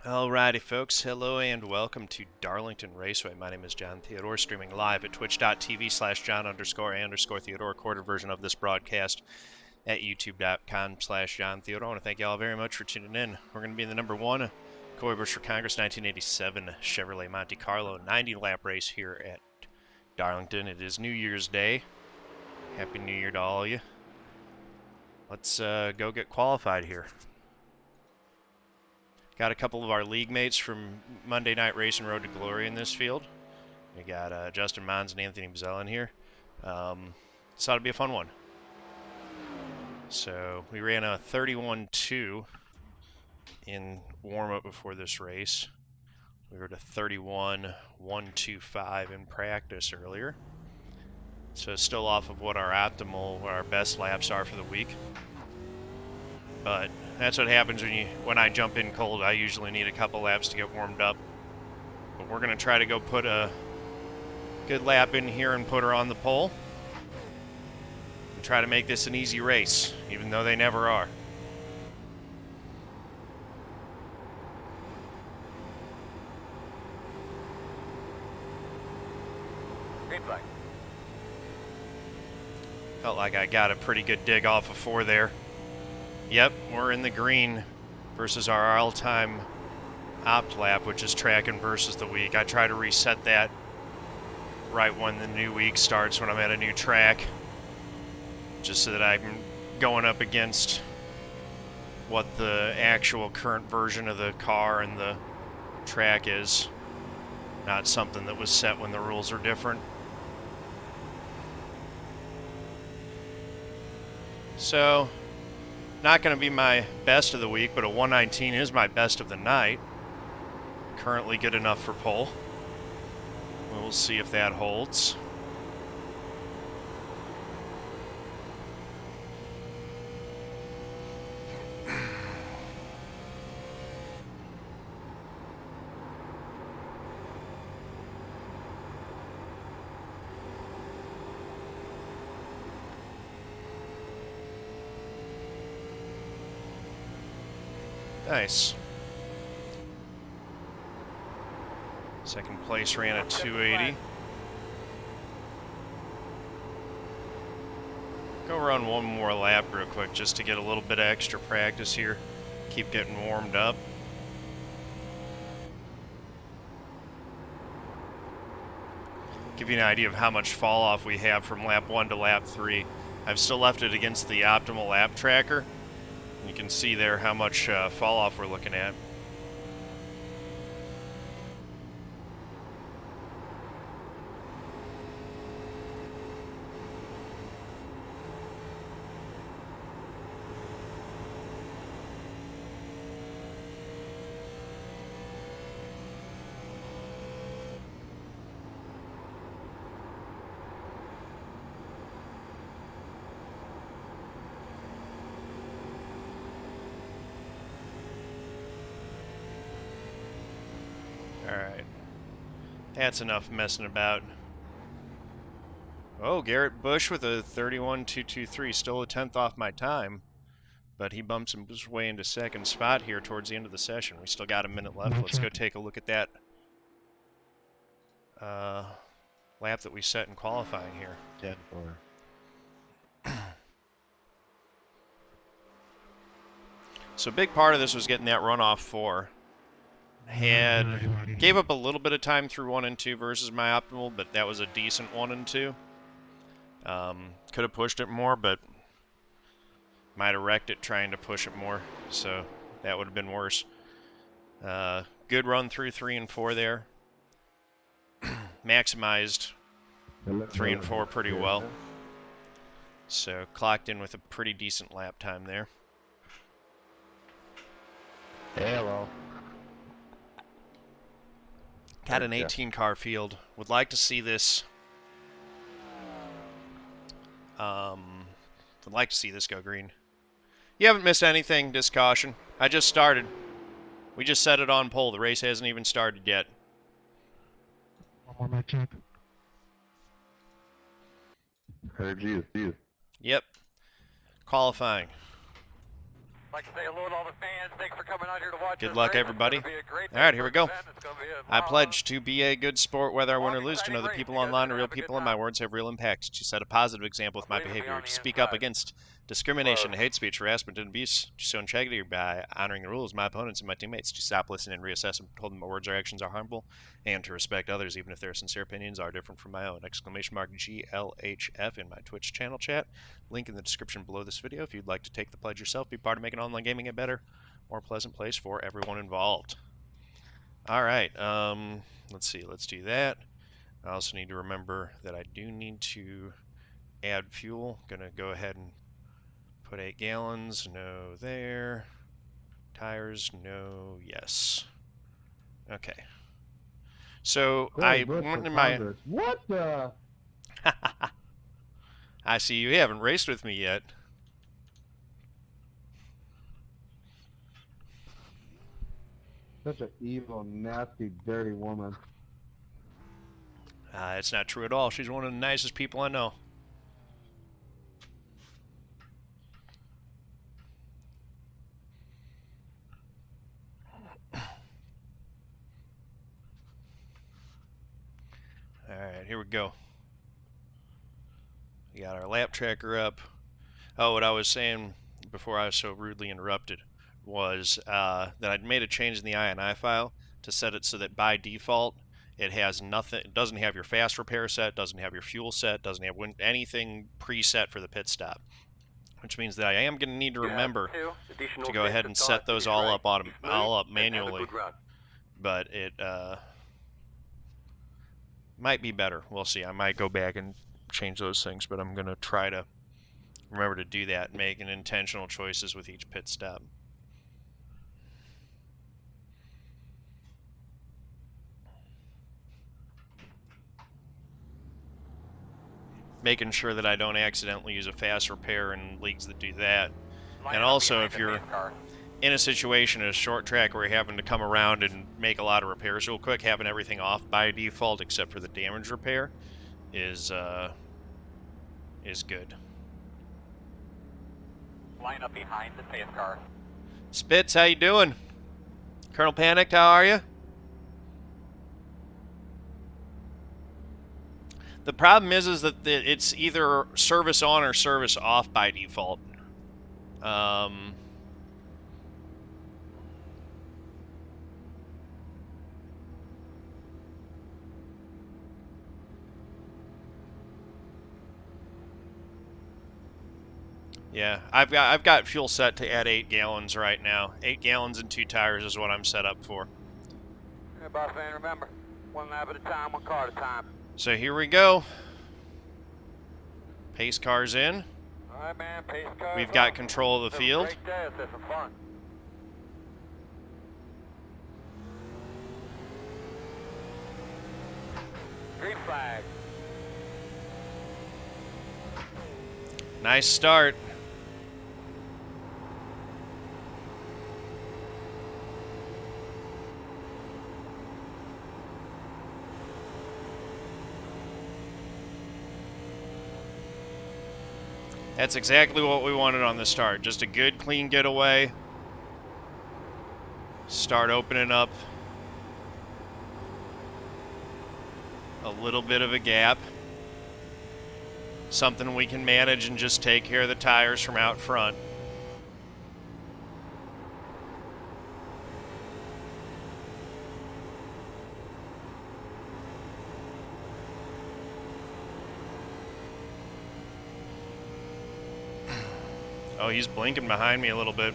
Alrighty folks, hello and welcome to Darlington Raceway. My name is John Theodore, streaming live at twitch.tv/John_Theodore, recorded version of this broadcast at youtube.com/John Theodore. I want to thank you all very much for tuning in. We're going to be in the number 1 Cory Busch for Congress 1987 Chevrolet Monte Carlo 90-lap race here at Darlington. It is New Year's Day. Happy New Year to all of you. Let's go get qualified here. Got a couple of our league mates from Monday Night Racing Road to Glory in this field. We got Justin Monds and Anthony Buzzella in here. This ought to be a fun one. So we ran a 31.2 in warm-up before this race. We were at a 31.125 in practice earlier. So still off of what our best laps are for the week. But that's what happens when I jump in cold. I usually need a couple laps to get warmed up. But we're going to try to go put a good lap in here and put her on the pole. And try to make this an easy race, even though they never are. Green flag. Felt like I got a pretty good dig off of 4 there. Yep, we're in the green versus our all-time opt lap, which is tracking versus the week. I try to reset that right when the new week starts, when I'm at a new track, just so that I'm going up against what the actual current version of the car and the track is, not something that was set when the rules are different. So, not going to be my best of the week, but a 119 is my best of the night. Currently good enough for pole. We'll see if that holds. Nice. Second place ran a 280. Go run one more lap real quick just to get a little bit of extra practice here. Keep getting warmed up. Give you an idea of how much fall off we have from lap 1 to lap 3. I've still left it against the optimal lap tracker. You can see there how much fall off we're looking at. Alright. That's enough messing about. Oh, Garrett Bush with a 31.223. Still a 10th off my time. But he bumps his way into second spot here towards the end of the session. We still got a minute left. Let's go take a look at that lap that we set in qualifying here. 10-4. So a big part of this was getting that runoff 4. Gave up a little bit of time through 1 and 2 versus my optimal, but that was a decent 1 and 2. Could have pushed it more, but might have wrecked it trying to push it more, so that would have been worse. Good run through 3 and 4 there. Maximized 3 and 4 pretty well. So clocked in with a pretty decent lap time there. Hello. Got an 18 car field. Would like to see this. Would like to see this go green. You haven't missed anything, just caution. I just started. We just set it on pole. The race hasn't even started yet. One more check. Heard you. Yep. Qualifying. Like to say hello to all the fans. Thanks for coming out here to watch. Good luck, everybody. All right, here we go. I pledge to be a good sport, whether I win or lose, to know that people online are real people and my words have real impact, to set a positive example with my behavior, to speak up against discrimination, hate speech, harassment, and abuse, to show integrity by honoring the rules, my opponents and my teammates, to stop listening and reassess and told them my words or actions are harmful, and to respect others even if their sincere opinions are different from my own. Exclamation mark GLHF in my Twitch channel chat. Link in the description below this video if you'd like to take the pledge yourself, be part of making online gaming a better, more pleasant place for everyone involved. Alright, let's see, let's do that. I also need to remember that I do need to add fuel. Gonna go ahead and put 8 gallons, no there. Tires, no, yes. Okay. So I went in my... What the? I see you haven't raced with me yet. Such an evil, nasty, dirty woman. It's not true at all. She's one of the nicest people I know. Alright, here we go. We got our lap tracker up. Oh, what I was saying before I was so rudely interrupted was that I'd made a change in the INI file to set it so that by default it has nothing. It doesn't have your fast repair set, doesn't have your fuel set, doesn't have anything preset for the pit stop, which means that I am going to need to remember to go ahead and set those all up manually. But it might be better. We'll see. I might go back and change those things, but I'm going to try to remember to do that, making intentional choices with each pit stop. Making sure that I don't accidentally use a fast repair in leagues that do that. And also, if you're in a situation in a short track where you're having to come around and make a lot of repairs real quick, having everything off by default except for the damage repair is good. Line up behind the pace car. Spitz, how you doing? Colonel Panicked, how are you? The problem is that it's either service on or service off by default. Yeah, I've got fuel set to add 8 gallons right now. 8 gallons and 2 tires is what I'm set up for. Hey, boss man, remember, 1 lap at a time, 1 car at a time. So here we go. Pace car's in. All right, man, pace car. We've got control of the field. Great day. Let's have some fun. Green flag. Nice start. That's exactly what we wanted on the start. Just a good, clean getaway. Start opening up a little bit of a gap. Something we can manage and just take care of the tires from out front. Oh, he's blinking behind me a little bit.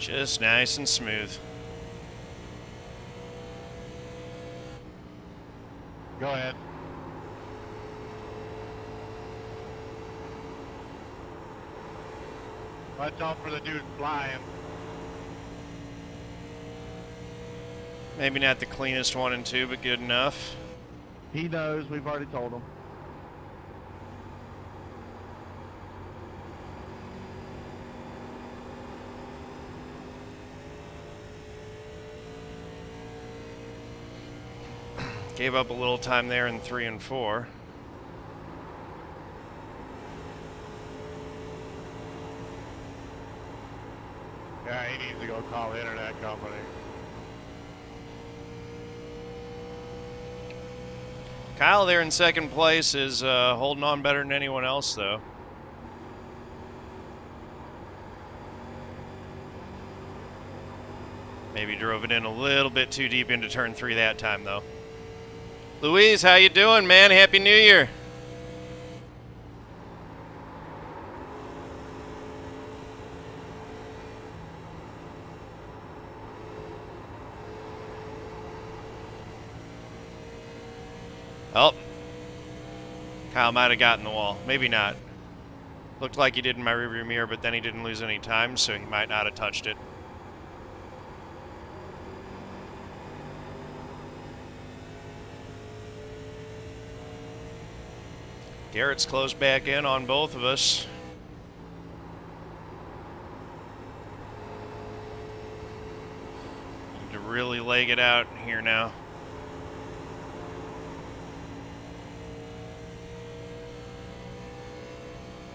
Just nice and smooth. Go ahead. Watch out for the dude flying. Maybe not the cleanest 1 and 2, but good enough. He knows. We've already told him. Gave up a little time there in 3 and 4. Yeah, he needs to go call the internet company. Kyle there in second place is holding on better than anyone else, though. Maybe drove it in a little bit too deep into turn 3 that time, though. Louise, how you doing, man? Happy New Year. Oh. Kyle might have gotten the wall. Maybe not. Looked like he did in my rearview mirror, but then he didn't lose any time, so he might not have touched it. Garrett's closed back in on both of us. Need to really leg it out here now.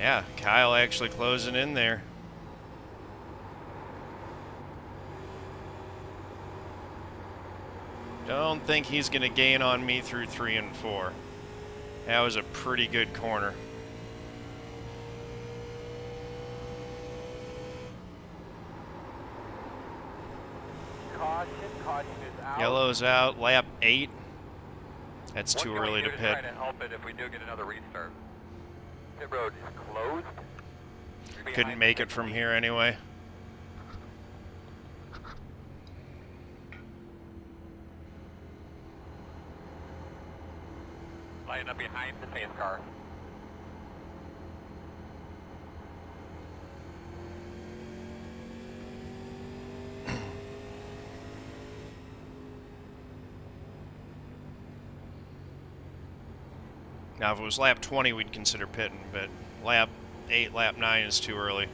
Yeah, Kyle actually closing in there. Don't think he's going to gain on me through 3 and 4. That was a pretty good corner. Caution is out. Yellow's out, lap 8. That's too What can we early do to try pit. to help it if we do get another restart? Pit road is closed. You're Couldn't behind make the it from 15. here anyway. Line up behind the pace car. Now, if it was lap 20, we'd consider pitting, but lap 8, lap 9 is too early.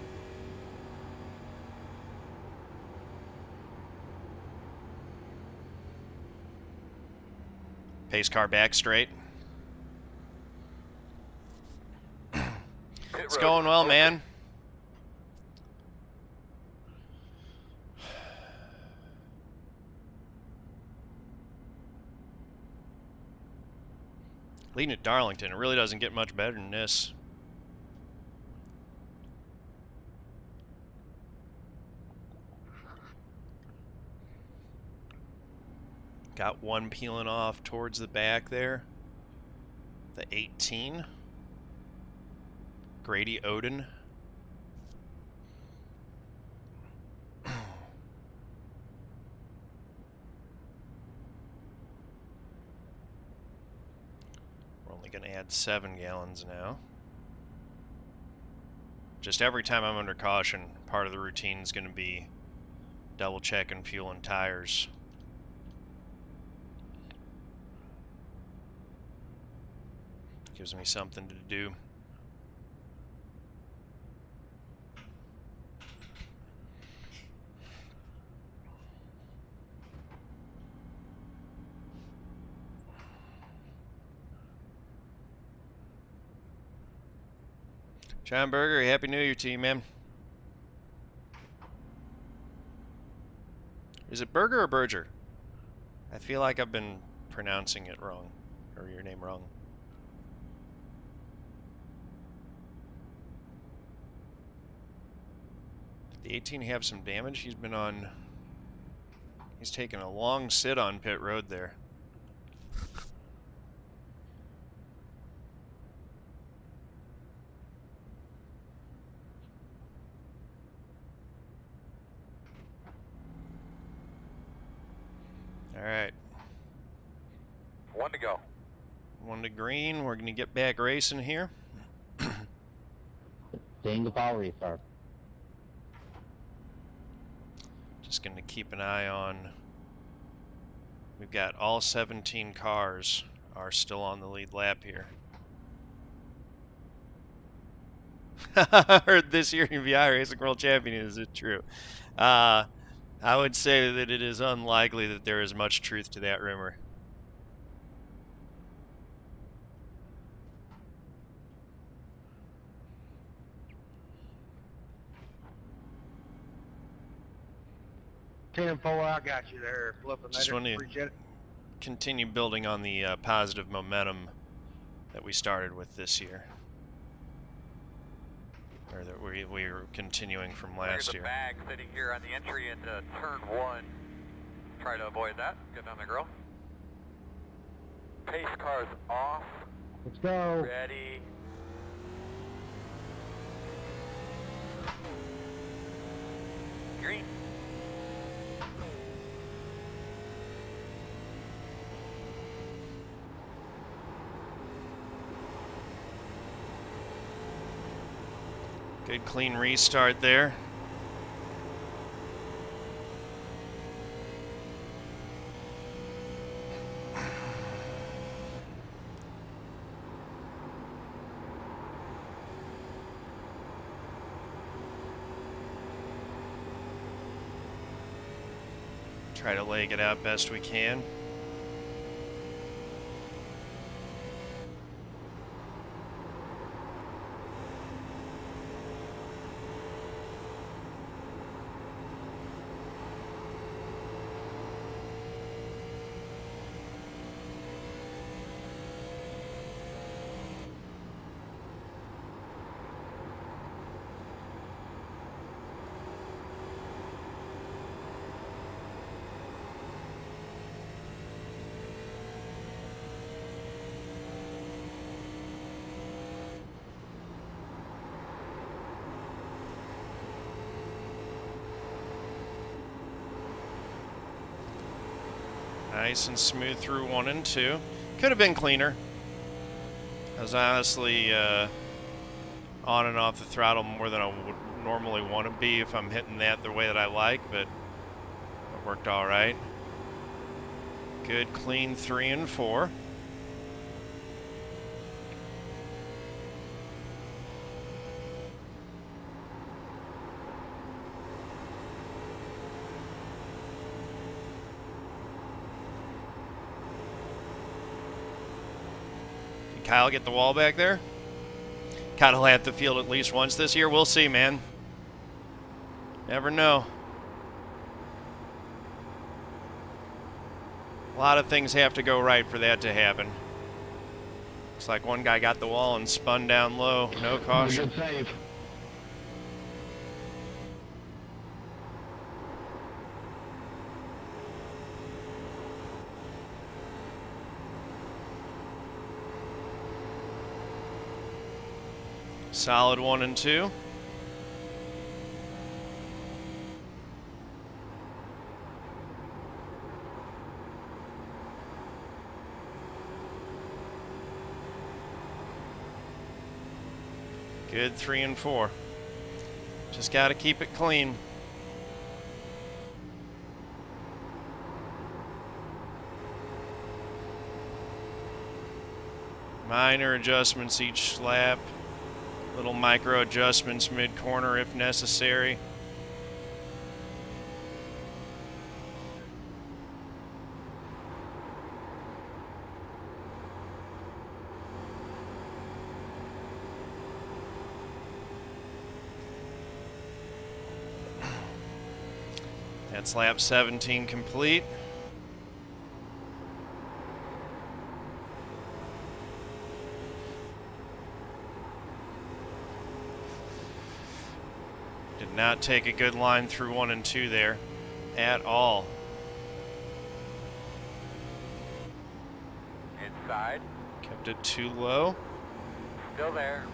Pace car back straight. It's going well, man. Leading at Darlington, it really doesn't get much better than this. Got one peeling off towards the back there. The 18. Grady Oden. We're only going to add 7 gallons now. Just every time I'm under caution, part of the routine is going to be double checking fuel and tires. Gives me something to do. John Berger, Happy New Year to you, man. Is it Berger or Berger? I feel like I've been pronouncing it wrong, or your name wrong. Did the 18 have some damage? He's been on... He's taken a long sit on pit road there. All right. 1 to go. One to green. We're going to get back racing here. Single file restart. Just going to keep an eye on. We've got all 17 cars are still on the lead lap here. Heard this year in VI Racing World Champion, is it true? I would say that it is unlikely that there is much truth to that rumor. I got you there. Flipping Just want to continue building on the positive momentum that we started with this year. Or that we were continuing from last year. There's a bag sitting here on the entry into turn 1. Try to avoid that. Get down the grill. Pace cars off. Let's go. Ready. Green. Good clean restart there. Try to leg it out best we can. Nice and smooth through 1 and 2. Could have been cleaner. I was honestly on and off the throttle more than I would normally want to be if I'm hitting that the way that I like, but it worked all right. Good clean 3 and 4. Kyle get the wall back there? Kyle will have the field at least once this year. We'll see, man. Never know. A lot of things have to go right for that to happen. Looks like one guy got the wall and spun down low. No caution. Good save. Solid 1 and 2. Good 3 and 4. Just got to keep it clean. Minor adjustments each lap. Little micro adjustments mid-corner if necessary. That's lap 17 complete. Did not take a good line through 1 and 2 there at all. Inside. Kept it too low. Still there.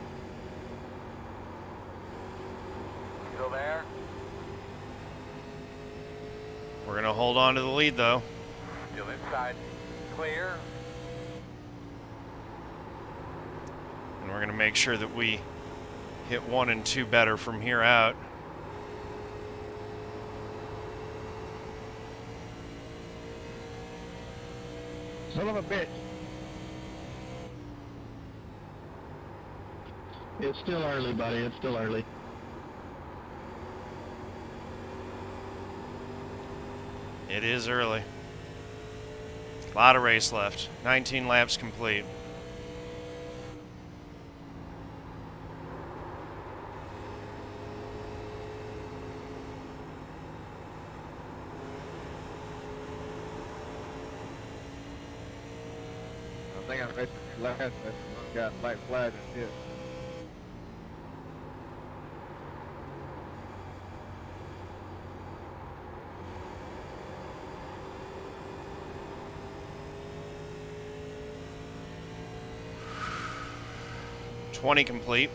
Still there. We're going to hold on to the lead, though. Still inside. Clear. going to make sure that we hit 1 and 2 better from here out. Son of a bitch. It's still early, buddy. It's still early. It is early. A lot of race left. 19 laps complete. I think I missed the last. Got light flag and shit. .20 complete.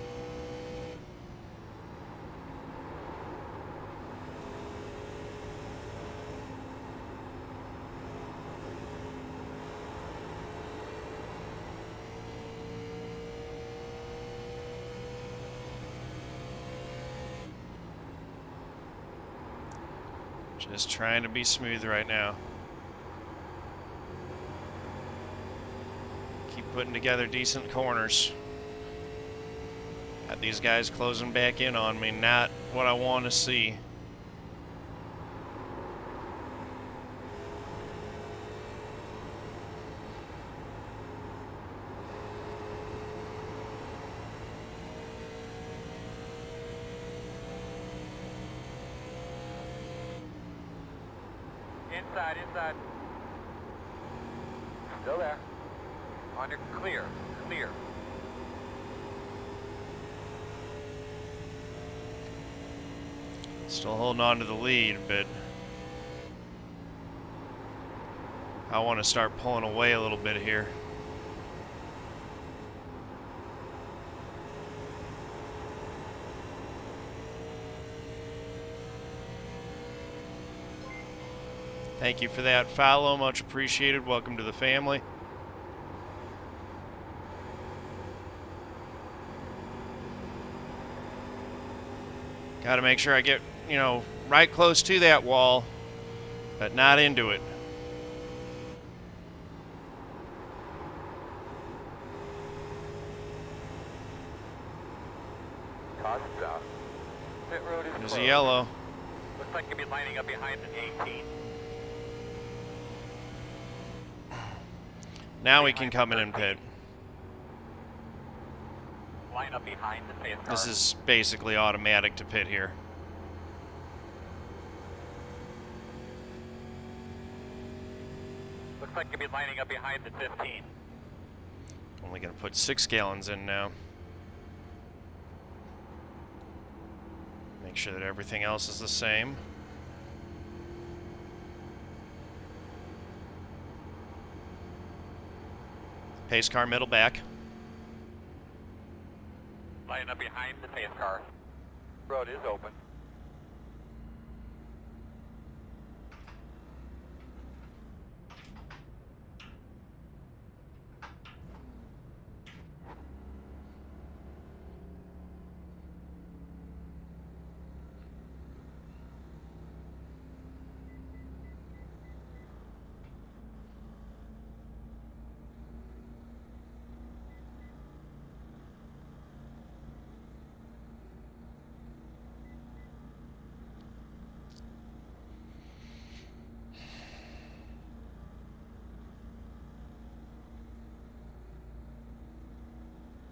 Just trying to be smooth right now. Keep putting together decent corners. Got these guys closing back in on me, not what I want to see. Inside. Still there. On your clear. Still holding on to the lead, but I want to start pulling away a little bit here. Thank you for that follow, much appreciated. Welcome to the family. Got to make sure I get, right close to that wall, but not into it. Caution stop. Pit road is There's closed. a yellow. Looks like you'll be lining up behind the 18. Now we can come in and pit. Line up behind the pace car. This is basically automatic to pit here. Looks like you'll be lining up behind the 15. Only going to put 6 gallons in now. Make sure that everything else is the same. Pace car middle back. Line up behind the pace car. Road is open.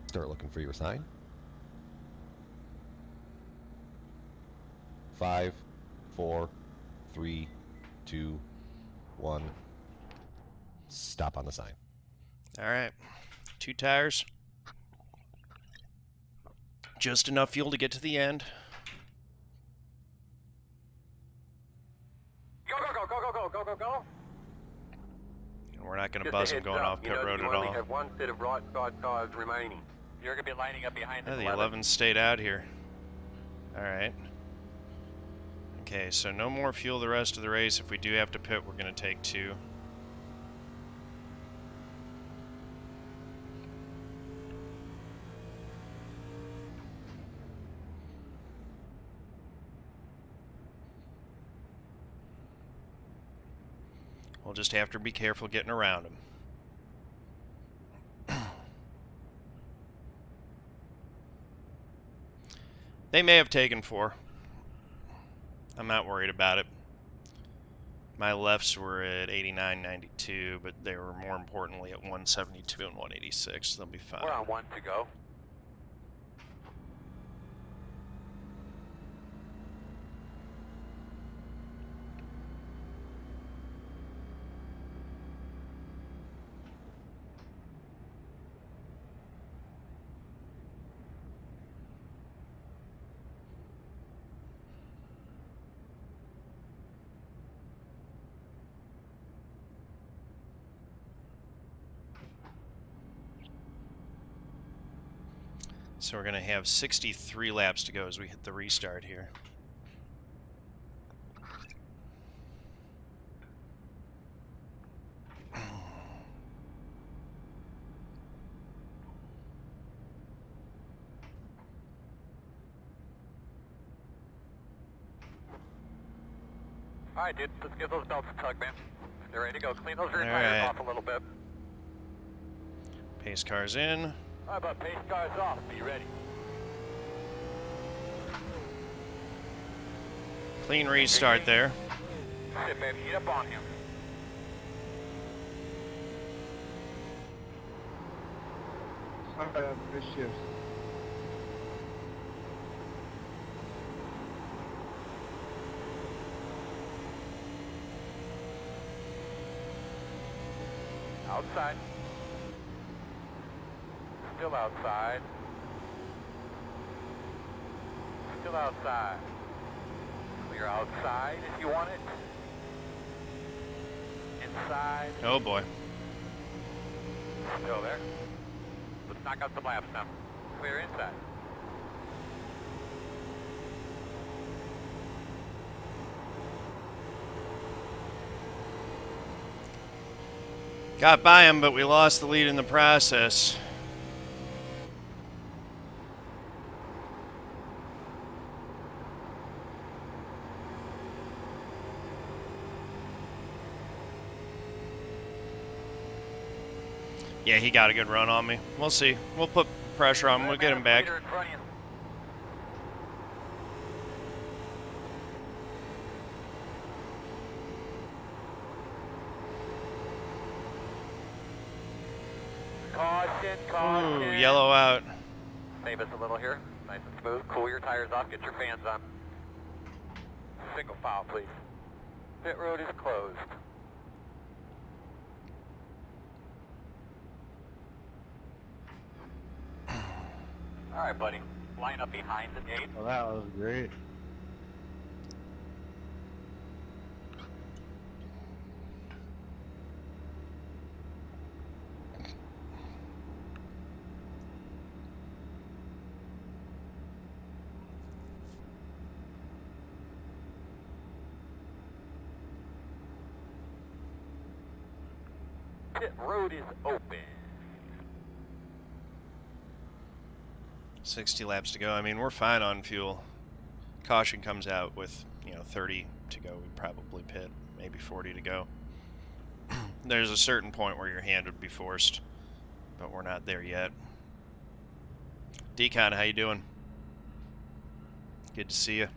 Start looking for your sign. 5, 4, 3, 2, 1. Stop on the sign. All right. 2 tires. Just enough fuel to get to the end. Go. And we're not going to Just a buzz them heads going up, off pit road you at only all. have one set of right side tires remaining. You're going to be lining up behind Yeah, the the 11 stayed out here. All right. Okay, so no more fuel the rest of the race. If we do have to pit, we're going to take 2. We'll just have to be careful getting around them. They may have taken 4. I'm not worried about it. My lefts were at 89.92, but they were more importantly at 172 and 186. They'll be fine. We're on 1 to go. So we're going to have 63 laps to go as we hit the restart here. All right, dude, let's give those belts a tug, man. They're ready to go. Clean those rear All tires right. off a little bit. Pace car's in. How about pace cars off? Be ready. Clean restart there. Sit, baby. Get up on him. Sorry, I missed shifts. Outside. Still outside. Still outside. Clear outside if you want it. Inside. Oh boy. Still there. Let's knock out some laps now. Clear inside. Got by him, but we lost the lead in the process. Yeah, he got a good run on me. We'll see. We'll put pressure on him. We'll get him back. Leader in front of you. Caution, caution. Ooh, yellow out. Save us a little here. Nice and smooth. Cool your tires off. Get your fans on. Single file, please. Pit road is closed. All right, buddy. Line up behind the gate. Well, that was great. Pit road is open. 60 laps to go. I mean, we're fine on fuel. Caution comes out with, 30 to go. We'd probably pit, maybe 40 to go. There's a certain point where your hand would be forced, but we're not there yet. Decon, how you doing? Good to see you.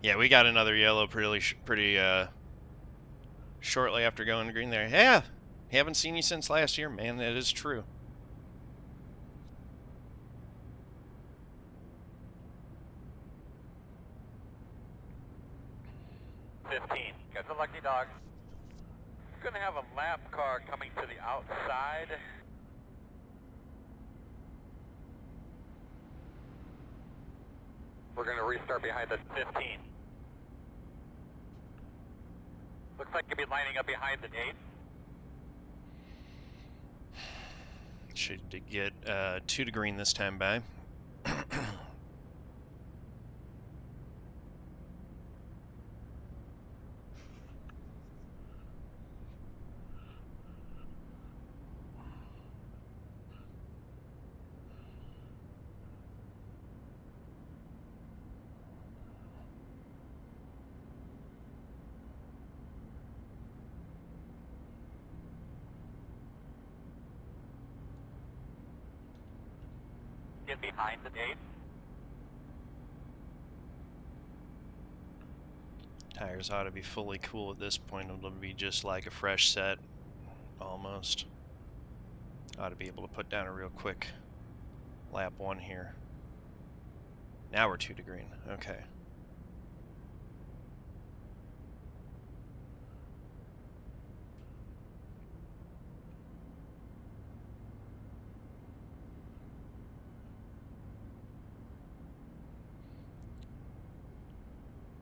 Yeah, we got another yellow pretty shortly after going to green there. Yeah, haven't seen you since last year, man. That is true. Got the lucky dog. Gonna have a lap car coming to the outside. We're gonna restart behind the 15. Looks like you'll be lining up behind the gate. Should get 2 to green this time by. get behind the gate. Tires ought to be fully cool at this point. It'll be just like a fresh set, almost. Ought to be able to put down a real quick lap 1 here. Now we're 2 to green. Okay.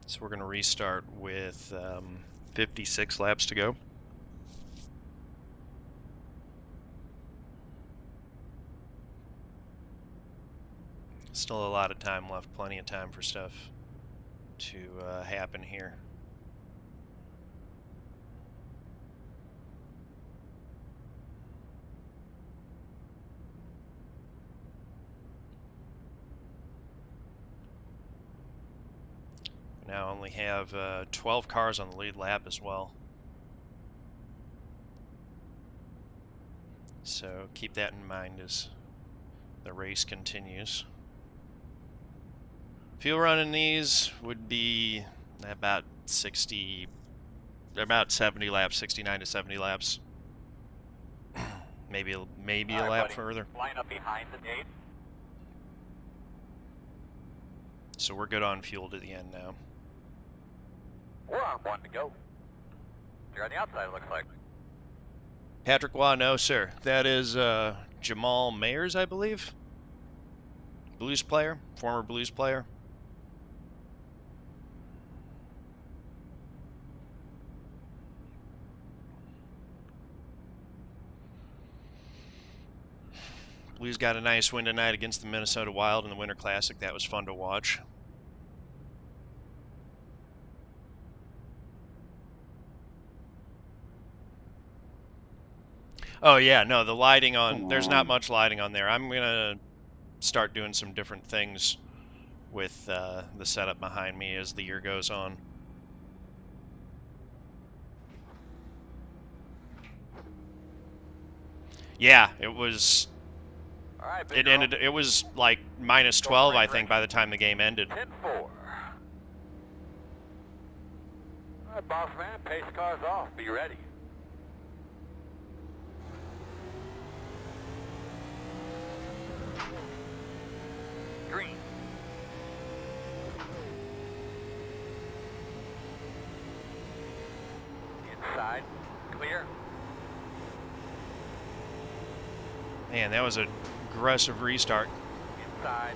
So we're going to restart with 56 laps to go. Still a lot of time left, plenty of time for stuff to happen here. Now only have 12 cars on the lead lap as well. So keep that in mind as the race continues. Fuel running these would be about 70 laps, 69 to 70 laps. maybe a All lap right, buddy. further. Line up behind the gate. So we're good on fuel to the end now. We're on 1 to go. You're on the outside, it looks like. Patrick Waugh, no sir. That is Jamal Mayers, I believe. Blues player, former Blues player. Blues got a nice win tonight against the Minnesota Wild in the Winter Classic. That was fun to watch. Oh yeah, no, the lighting on, there's not much lighting on there. I'm gonna start doing some different things with the setup behind me as the year goes on. Yeah, it was, All right, big it girl. ended, it was like minus 12, I think, by the time the game ended. 10-4. All right, boss man, pace cars off. Be ready. Green. Inside. Clear. Man, that was an aggressive restart. Inside.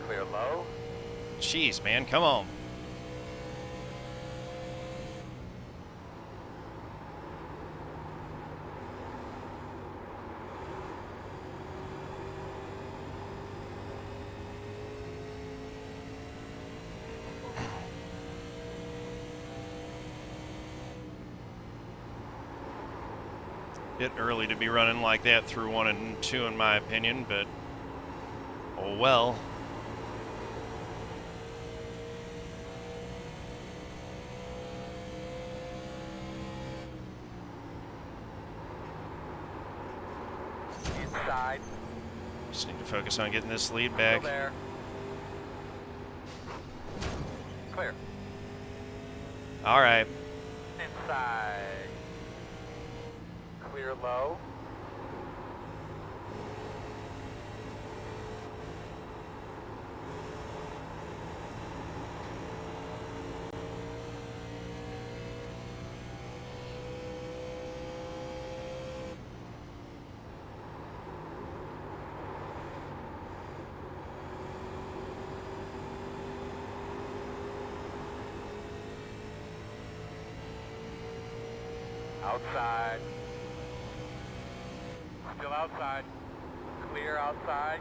Clear low. Jeez, man, come on. Bit early to be running like that through 1 and 2 in my opinion, but oh well. Inside. Just need to focus on getting this lead Still back. there. Clear. All right. Inside. Clear low. Outside. Still outside. Clear outside.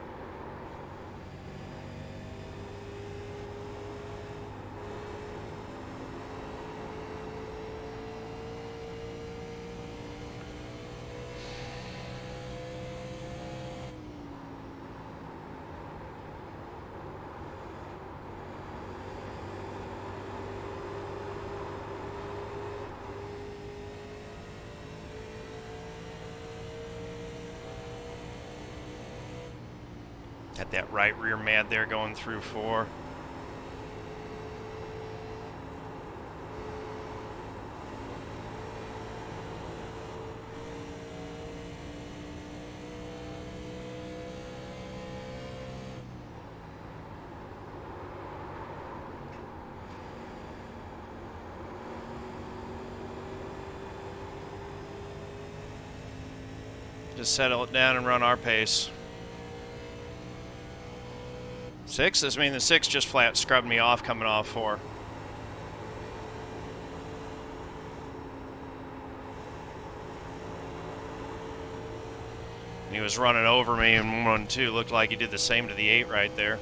Got that right rear mad there going through 4. Just settle it down and run our pace. 6? I mean, the 6 just flat scrubbed me off coming off 4. He was running over me in 1-2. Looked like he did the same to the 8 right there.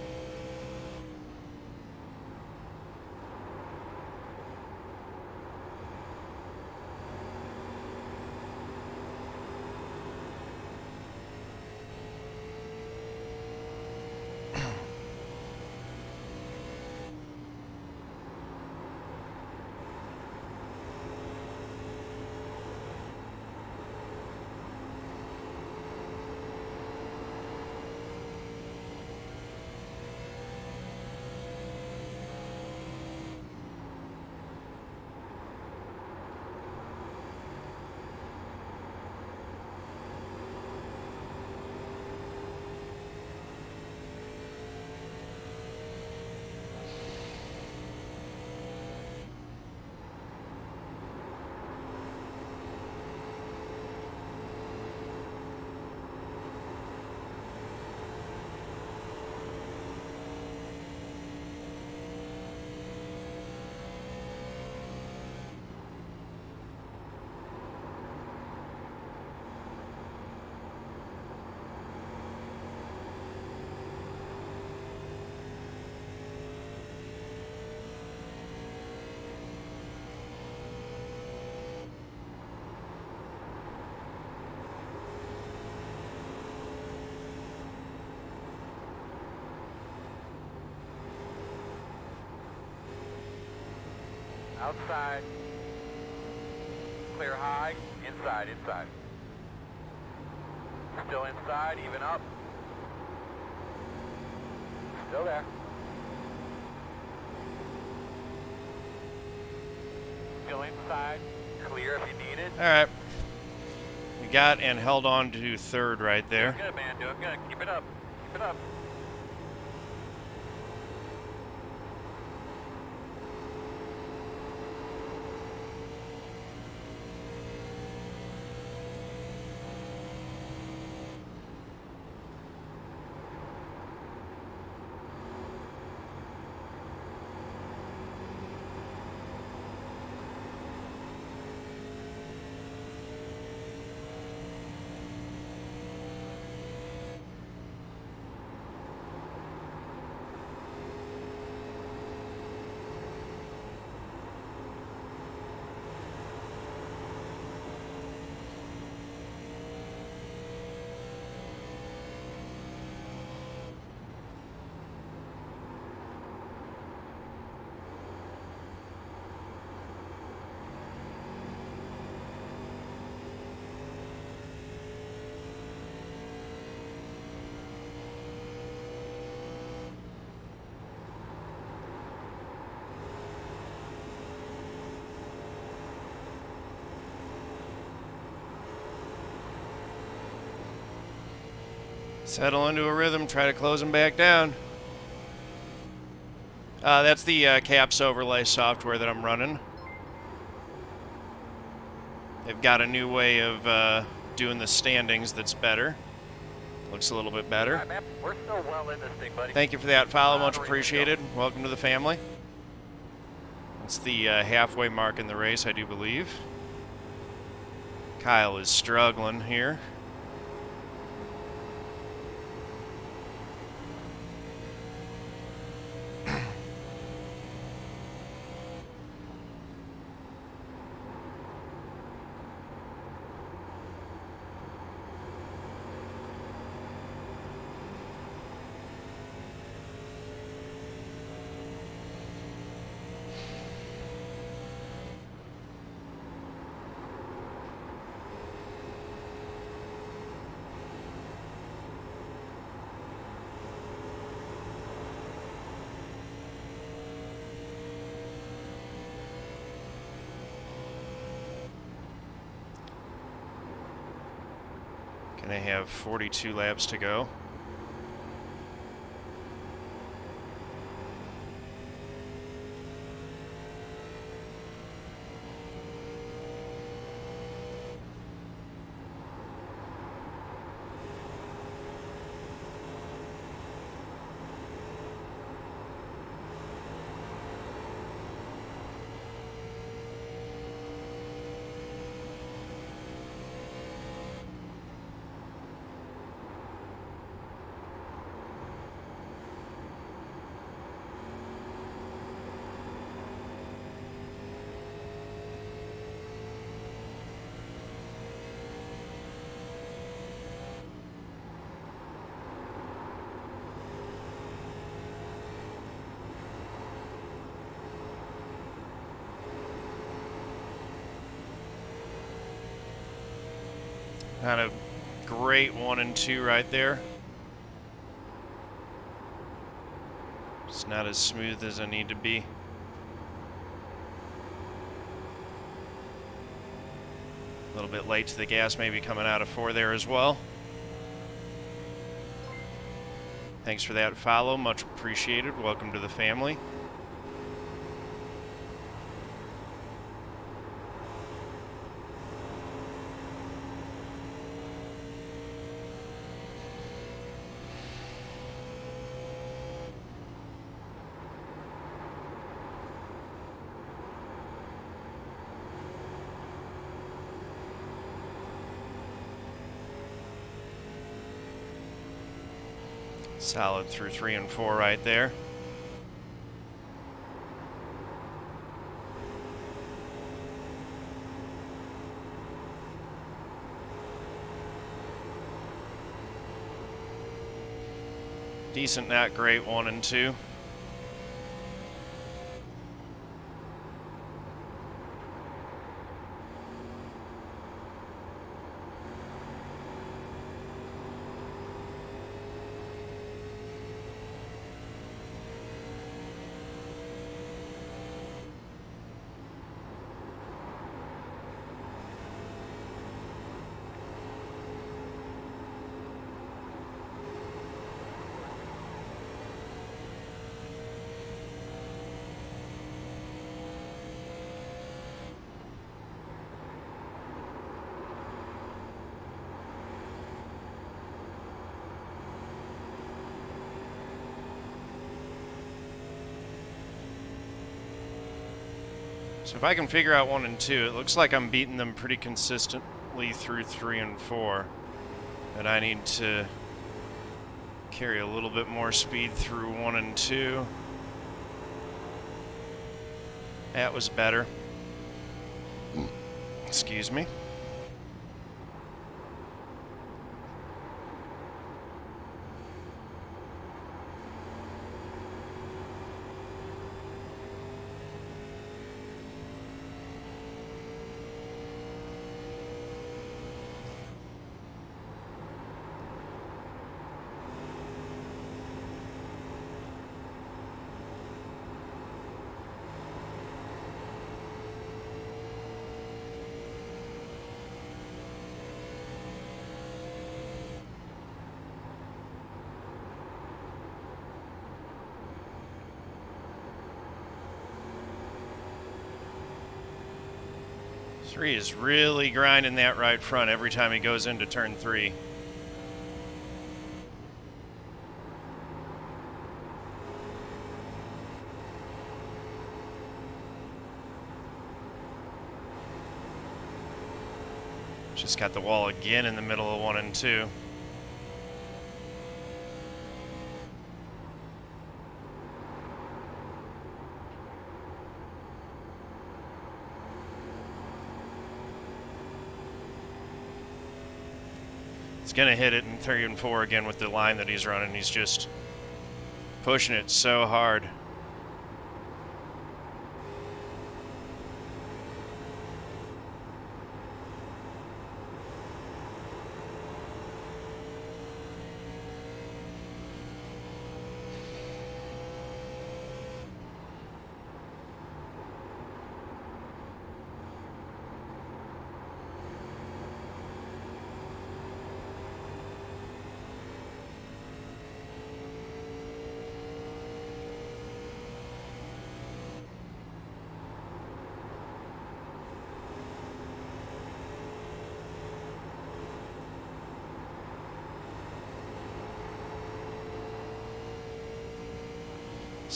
Outside. Clear high. Inside, inside. Still inside, even up. Still there. Still inside. Clear if you need it. All right. We got and held on to 3rd right there. Doing good, man. Doing good. Keep it up. Keep it up. Settle into a rhythm, try to close them back down. That's the CAPS overlay software that I'm running. They've got a new way of doing the standings that's better. Looks a little bit better. All right, man. We're still well in this thing, buddy. Thank you for that follow, much appreciated. Welcome to the family. It's the halfway mark in the race, I do believe. Kyle is struggling here. Gonna have 42 laps to go. Had a great 1 and 2 right there. It's not as smooth as I need to be. A little bit late to the gas, maybe coming out of 4 there as well. Thanks for that follow, much appreciated. Welcome to the family. Solid through 3 and 4 right there. Decent, not great 1 and 2. So if I can figure out 1 and 2, it looks like I'm beating them pretty consistently through 3 and 4. And I need to carry a little bit more speed through 1 and 2. That was better. Excuse me. Three is really grinding that right front every time he goes into turn 3. Just got the wall again in the middle of 1 and 2. He's going to hit it in 3 and 4 again with the line that he's running. He's just pushing it so hard.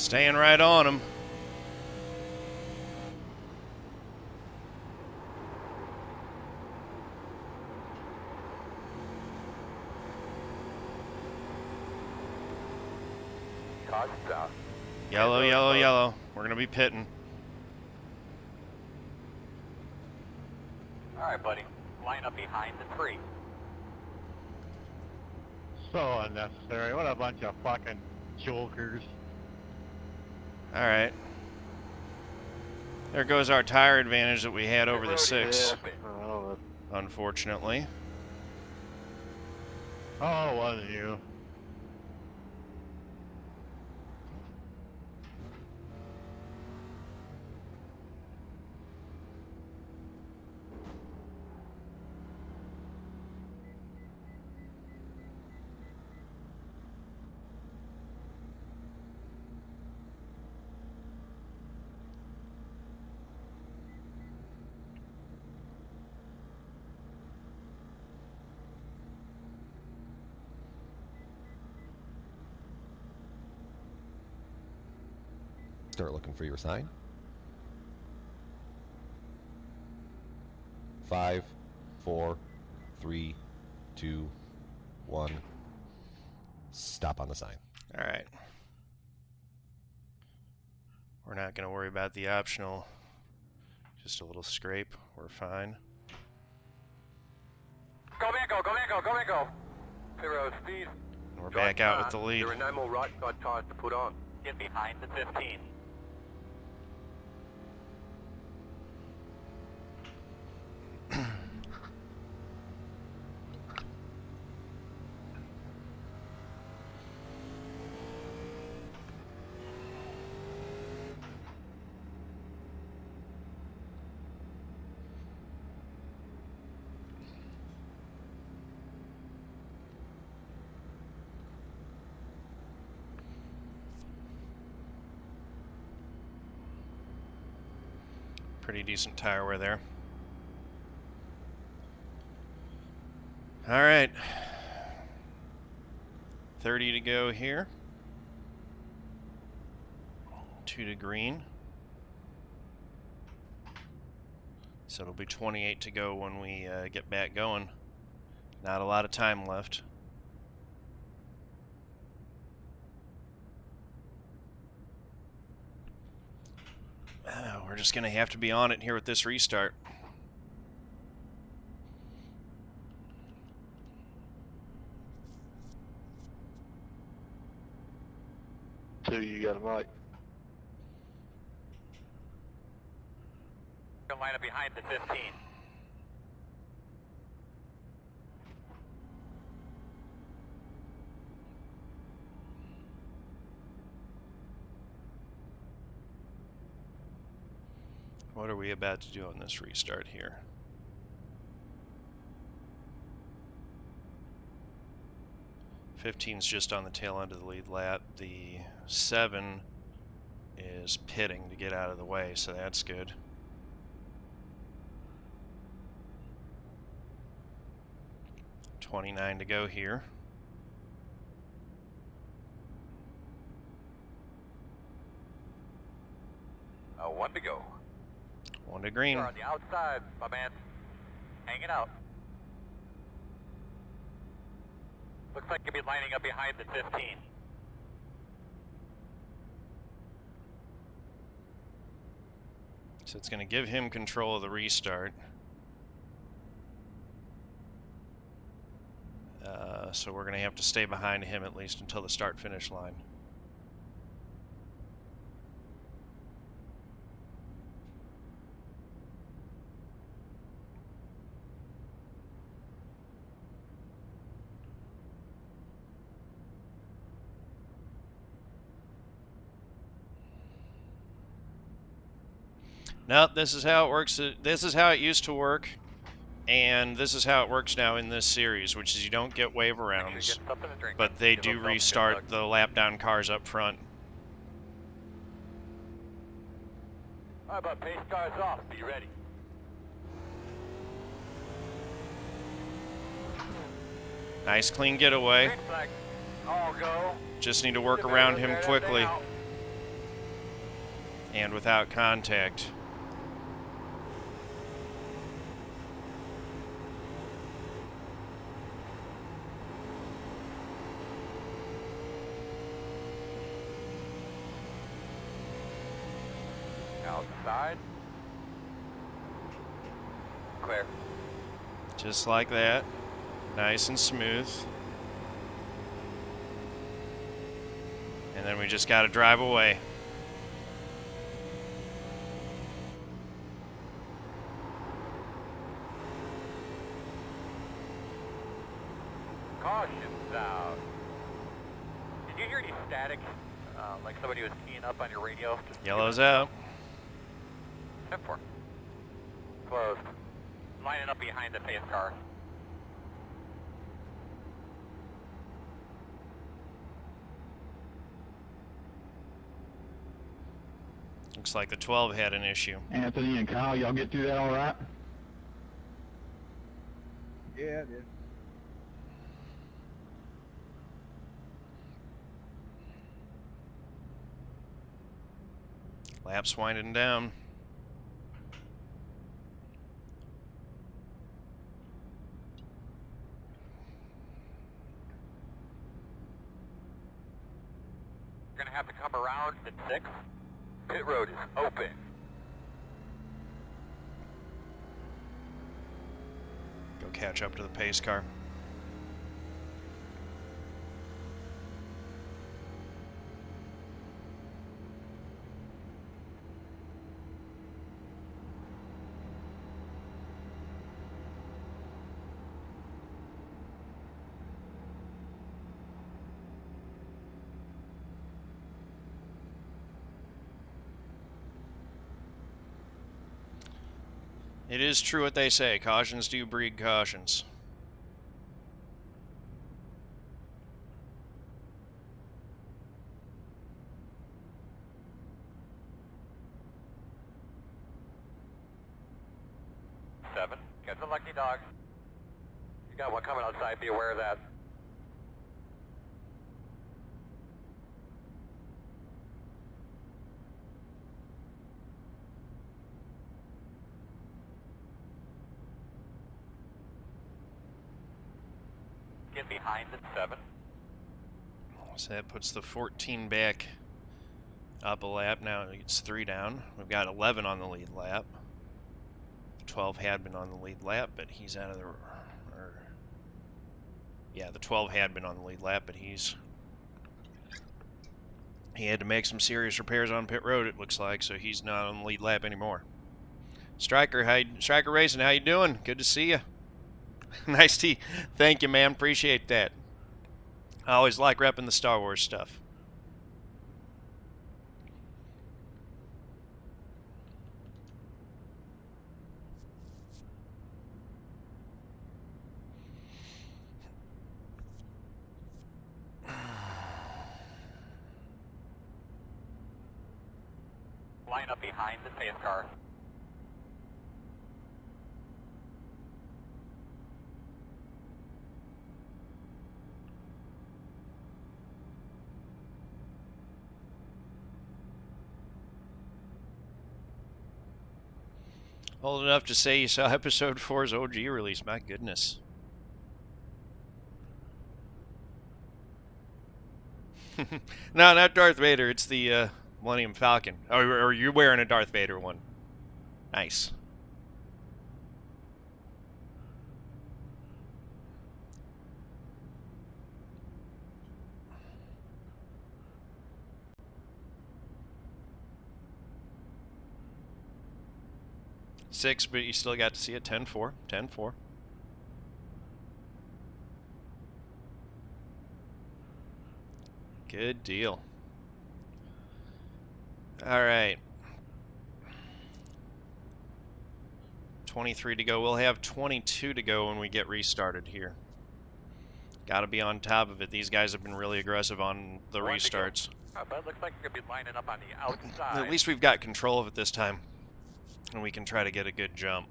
Staying right on him. Caution's out. Yellow, yellow, yellow. We're going to be pitting. All right, buddy. Line up behind the tree. So unnecessary. What a bunch of fucking jokers. All right. There goes our tire advantage that we had over the 6, Oh, unfortunately. oh, wasn't you? Start looking for your sign. 5, 4, 3, 2, 1. Stop on the sign. All right. We're not going to worry about the optional. Just a little scrape. We're fine. Go, man, go, go, man, go, go, man, go. Zero speed. And we're back out with the lead. There are no more right side tires to put on. Get behind the 15. Pretty decent tire wear there. All right. 30 to go here. 2 to green. So it'll be 28 to go when we get back going. Not a lot of time left. We're just going to have to be on it here with this restart. Two, you got a mic. Gonna line up behind the 15. What are we about to do on this restart here? '15's just on the tail end of the lead lap. The 7 is pitting to get out of the way, so that's good. $29 to go here. One to go. 1 to green. You're on the outside, my man. Hanging out. Looks like you'll be lining up behind the 15. So it's going to give him control of the restart. So we're going to have to stay behind him at least until the start-finish line. Nope, this is how it works. This is how it used to work, and this is how it works now in this series, which is you don't get wave arounds, but they do restart the lap down cars up front. How about pace cars off? Be ready. Nice clean getaway. Green flag. All go. Just need to work around him quickly. and without contact. Outside. Clear. Just like that. Nice and smooth. And then we just got to drive away. Caution's out. Did you hear any static? Like somebody was keying up on your radio? Just Yellow's out. 10-4. Closed. Lining up behind the pace car. Looks like the 12 had an issue. Anthony and Kyle, y'all get through that all right? Yeah, it is. Lap's winding down. You're gonna have to come around at 6. Pit road is open. Go catch up to the pace car. It is true what they say. Cautions do breed cautions. Seven. Get the lucky dog. You got one coming outside. Be aware of that. Get behind at 7. So that puts the 14 back up a lap. Now it's 3 down. We've got 11 on the lead lap. 12 had been on the lead lap, but he's out of the... yeah, the 12 had been on the lead lap, but he had to make some serious repairs on pit road, it looks like, so he's not on the lead lap anymore. Striker Racing, how you doing? Good to see you. Nice tea. Thank you, man. Appreciate that. I always like repping the Star Wars stuff. Line up behind the pace car. Old enough to say you saw episode 4's OG release. My goodness. No, not Darth Vader. It's the Millennium Falcon. Or you're wearing a Darth Vader one. Nice. Six, but you still got to see it. 10-4. 10-4. Good deal. All right. 23 to go. We'll have 22 to go when we get restarted here. Got to be on top of it. These guys have been really aggressive on the restarts. But it looks like you're going to be lining up on the outside. At least we've got control of it this time. And we can try to get a good jump.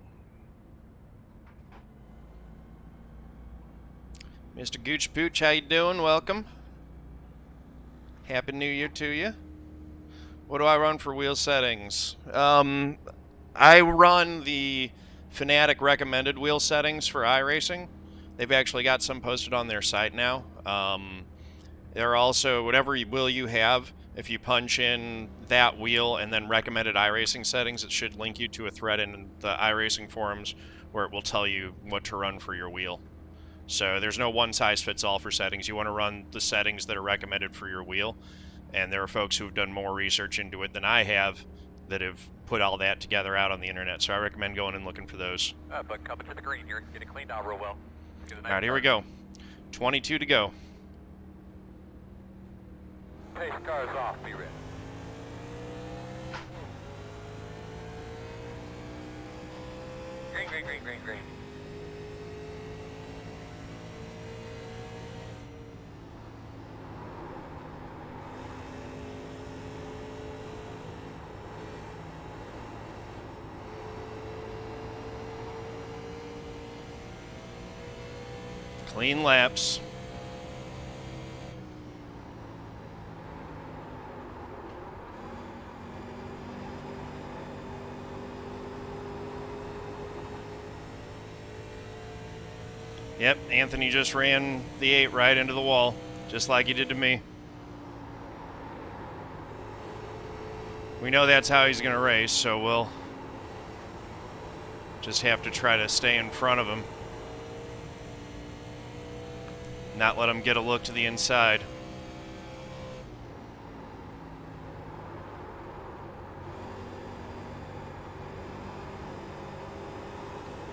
Mr. Gooch Pooch, how you doing? Welcome. Happy New Year to you. What do I run for wheel settings? I run the Fanatic recommended wheel settings for iRacing. They've actually got some posted on their site now. There are also, whatever wheel you have, if you punch in that wheel and then recommended iRacing settings, it should link you to a thread in the iRacing forums where it will tell you what to run for your wheel. So there's no one-size-fits-all for settings. You want to run the settings that are recommended for your wheel. And there are folks who've done more research into it than I have that have put all that together out on the internet. So I recommend going and looking for those. But coming to the green, you're getting cleaned out real well. All right, here we go. 22 to go. Pace cars off, be ready. Green, green, green, green, green. Clean laps. Yep, Anthony just ran the 8 right into the wall, just like he did to me. We know that's how he's going to race, so we'll just have to try to stay in front of him. Not let him get a look to the inside.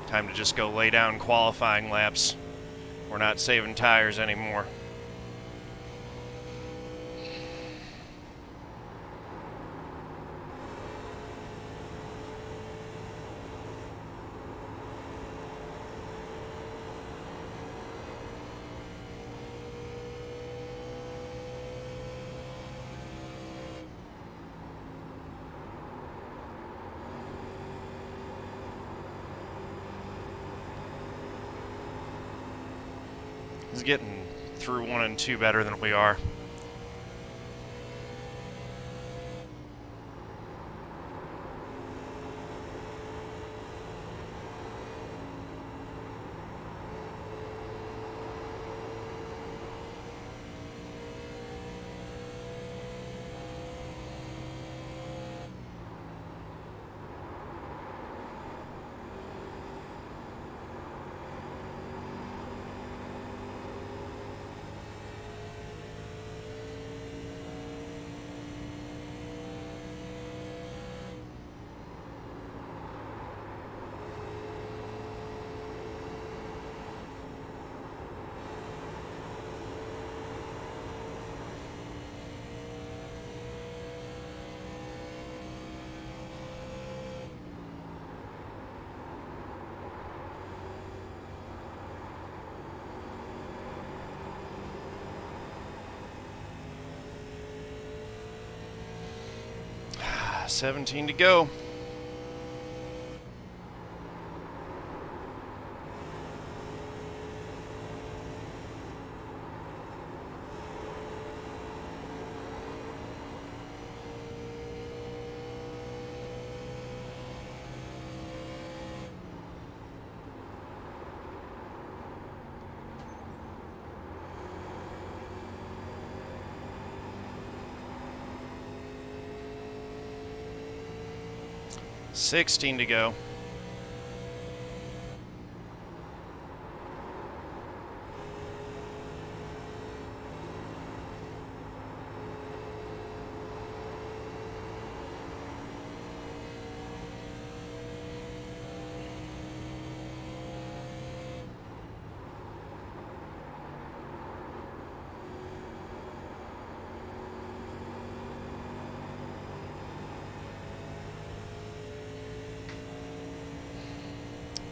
Time to just go lay down qualifying laps. We're not saving tires anymore. He's getting through 1 and 2 better than we are. Ah, 17 to go. $16 to go.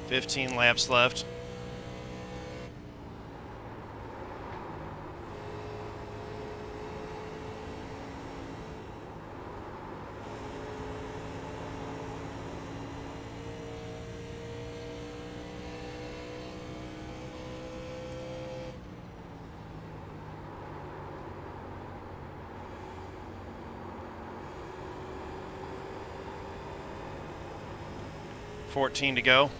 $15 laps left. 14 to go.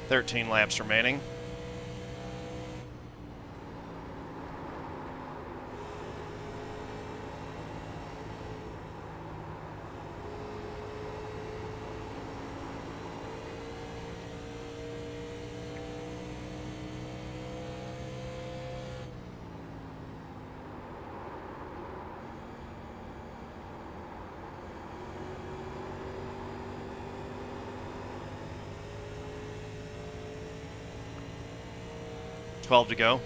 Thirteen laps remaining. Twelve to go.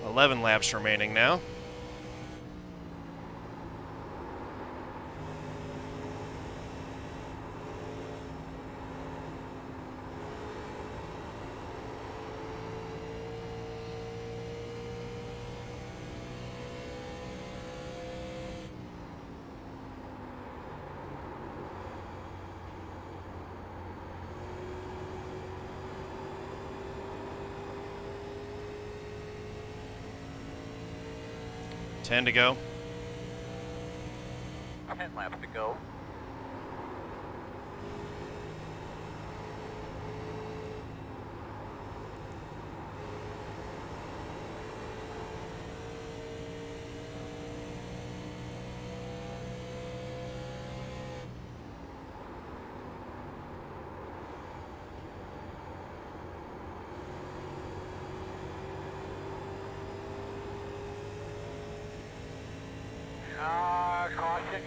Eleven laps remaining now. Ten to go. 10 laps to go.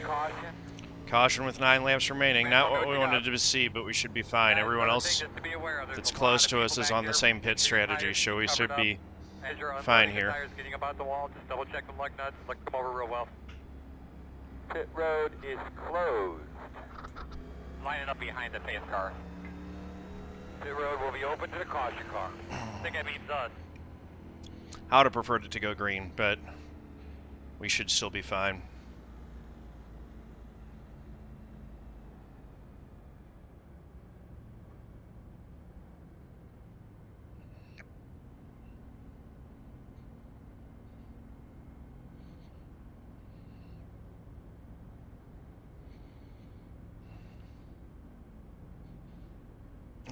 Caution. Caution with 9 laps remaining. Not what we wanted to see, but we should be fine. Everyone else that's close to us is on the same pit strategy, so we should be fine here. Getting about the wall, just double check them lug nuts, look them over real well. Pit road is closed. Lining up behind the pace car. Pit road will be open to the caution car. I think that means us. I would have preferred it to go green, but we should still be fine.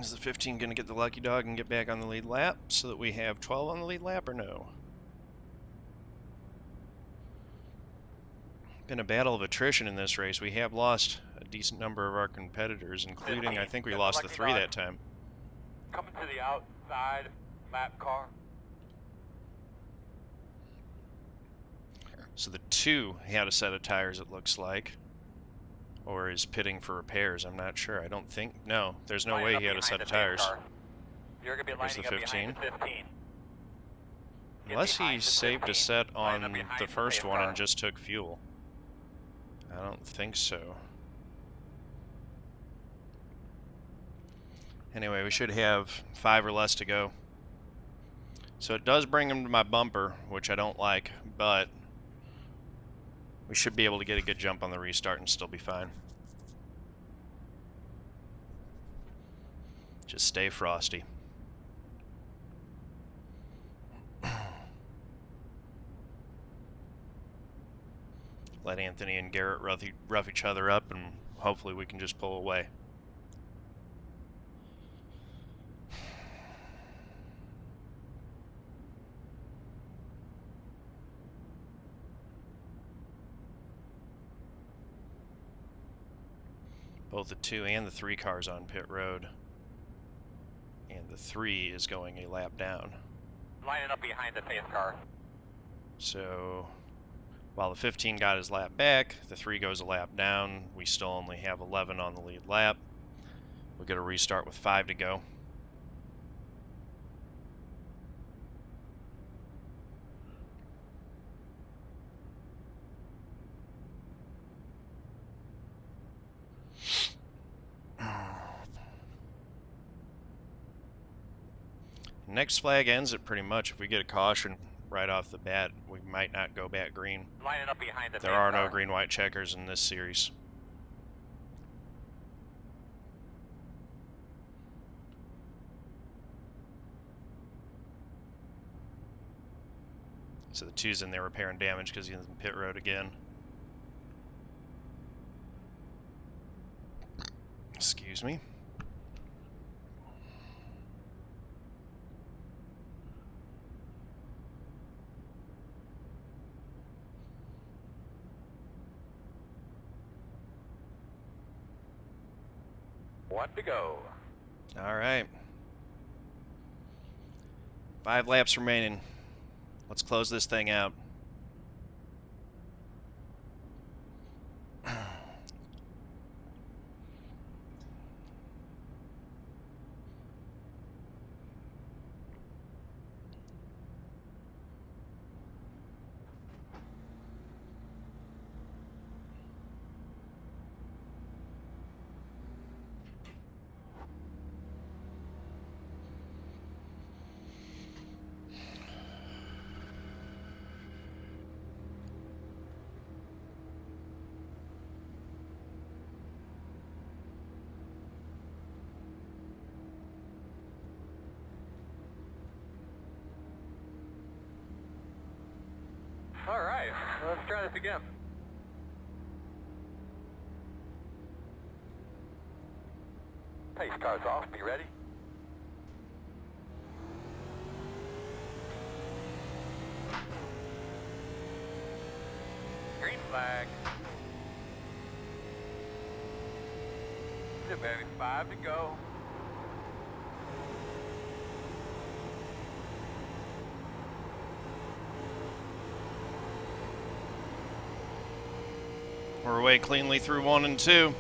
Is the 15 going to get the lucky dog and get back on the lead lap so that we have 12 on the lead lap, or no? Been a battle of attrition in this race. We have lost a decent number of our competitors, including, I think we lost the 3 that time. Coming to the outside lap car. So the 2 had a set of tires, it looks like. Or is pitting for repairs, I'm not sure. I don't think, no, there's no way he had a set of tires. You're going to be There's the lining up 15. behind the 15. Unless he saved a set on the first one and just took fuel. I don't think so. Anyway, we should have 5 or less to go. So it does bring him to my bumper, which I don't like, but we should be able to get a good jump on the restart and still be fine. Just stay frosty. Let Anthony and Garrett rough each other up, and hopefully we can just pull away. both the 2 and the 3 cars on pit road. And the 3 is going a lap down. Lining up behind the fast car. So while the 15 got his lap back, the 3 goes a lap down. We still only have 11 on the lead lap. We'll get a restart with 5 to go. Next flag ends it pretty much. If we get a caution right off the bat, we might not go back green. Lining up behind the There fast are car. no green-white checkers in this series. So the 2's in there repairing damage because he's in pit road again. Excuse me. One to go. All right. 5 laps remaining. Let's close this thing out. All right, let's try this again. Pace car's off. Be ready. Green flag. Good, baby. 5 to go. We're away cleanly through 1 and 2.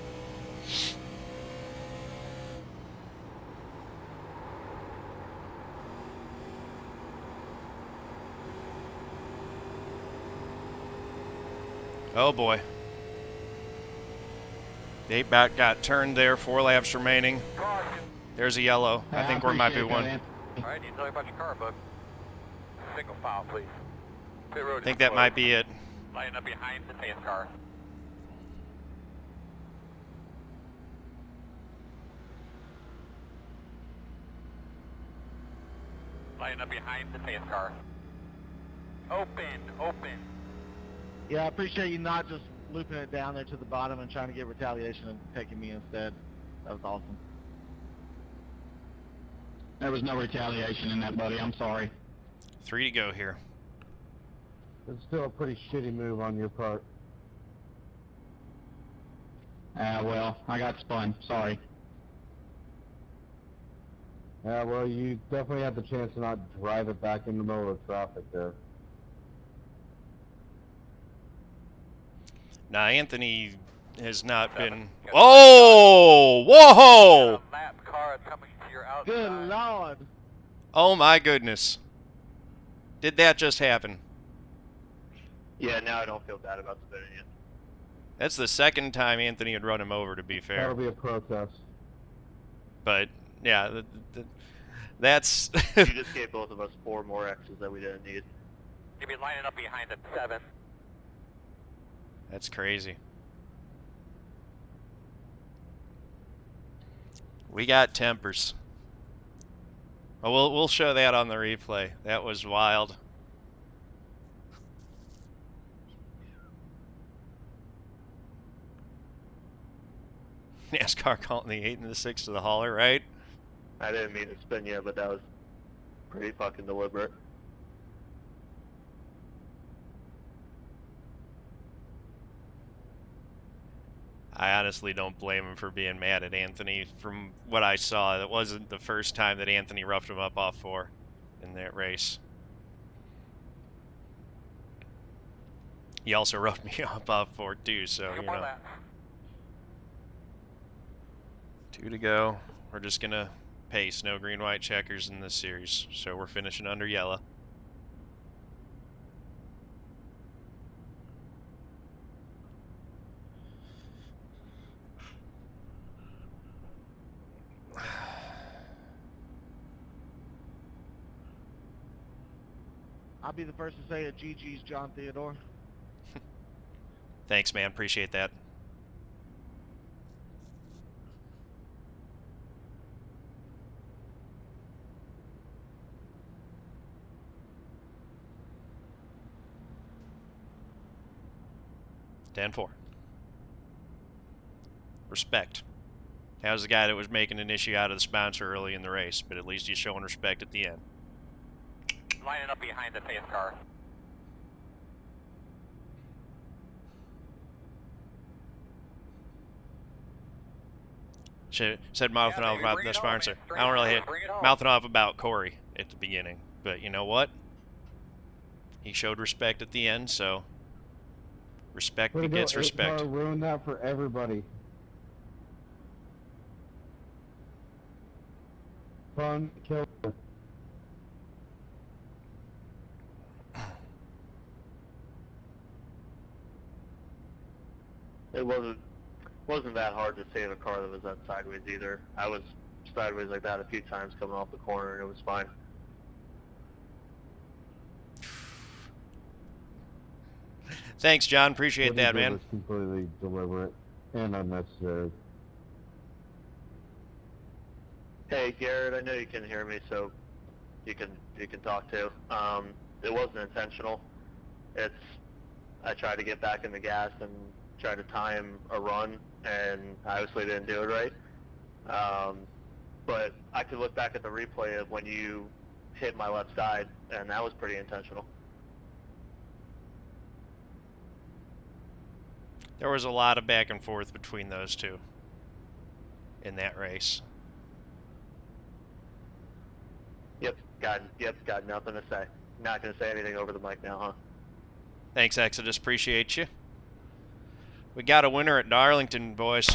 Oh boy. The 8-back got turned there, 4 laps remaining. Caution. There's a yellow. I think we might be one. All right, need to tell you about your car, bud. Single file, please. Pit road I think is that closed. might be it. Lining up behind the fast car. Lining up behind the fast car. Open, open. Yeah, I appreciate you not just looping it down there to the bottom and trying to get retaliation and taking me instead. That was awesome. There was no retaliation in that, buddy. I'm sorry. 3 to go here. It's still a pretty shitty move on your part. Well, I got spun. Sorry. Yeah, well, you definitely had the chance to not drive it back in the middle of traffic there. Now, Anthony has not been... Oh! Whoa! A lap car coming to your outside. Good Lord! Oh my goodness. Did that just happen? Yeah, now I don't feel bad about spinning it. That's the second time Anthony had run him over, to be fair. That'll be a protest. But, yeah, that's... You just gave both of us 4 more X's that we didn't need. You'll be lining up behind the 7. That's crazy. We got tempers. Oh, we'll show that on the replay. That was wild. NASCAR calling the 8 and the 6 to the hauler, right? I didn't mean to spin you, but that was pretty fucking deliberate. I honestly don't blame him for being mad at Anthony. From what I saw, it wasn't the first time that Anthony roughed him up off 4 in that race. He also roughed me up off 4 too, so, you know. 2 to go. We're just going to pace. No green, white checkers in this series. So we're finishing under yellow. I'll be the first to say a GG's John Theodore. Thanks, man. Appreciate that. Stand 4. Respect. That was the guy that was making an issue out of the sponsor early in the race, but at least he's showing respect at the end. Lining up behind the pace car. Said mouthing off about the sponsor. I don't really hit mouthing off about Corey at the beginning, but you know what? He showed respect at the end, so respect begets respect. Ruined that for everybody. Fun killer. It wasn't that hard to save a car that was that sideways either. I was sideways like that a few times coming off the corner, and it was fine. Thanks, John. Appreciate that, man. It was completely deliberate and unnecessary. Hey, Garrett, I know you can hear me, so you can talk too. It wasn't intentional. I tried to get back in the gas and tried to time a run, and I obviously didn't do it right. But I could look back at the replay of when you hit my left side, and that was pretty intentional. There was a lot of back and forth between those two in that race. Got nothing to say. Not going to say anything over the mic now, huh? Thanks, Exodus. Appreciate you. We got a winner at Darlington, boys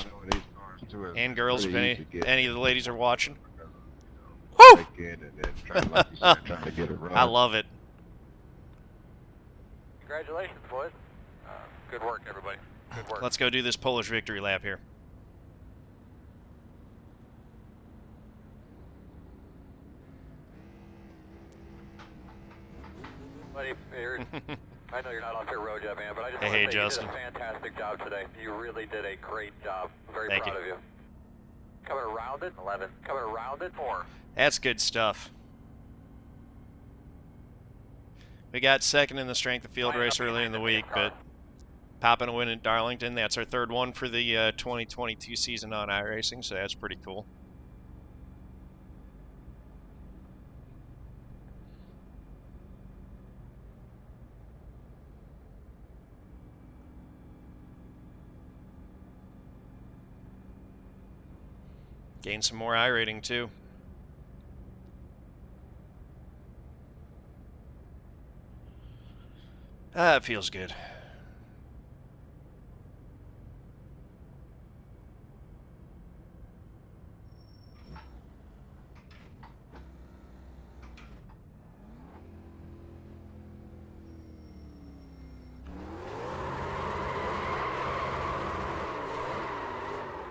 and girls, if any of the ladies are watching. Woo! I love it. Congratulations, boys. Good work, everybody. Good work. Let's go do this Polish victory lap here. Buddy, I know you're not on pit road yet, man, but I just want Hey, to say Justin. you did a fantastic job today. You really did a great job. Very Thank proud you. of you. Coming around it, 11. Coming around it, 4. That's good stuff. We got second in the strength of field race early in the week, but popping a win at Darlington. That's our third one for the 2022 season on iRacing, so that's pretty cool. Gain some more iRating too. It feels good.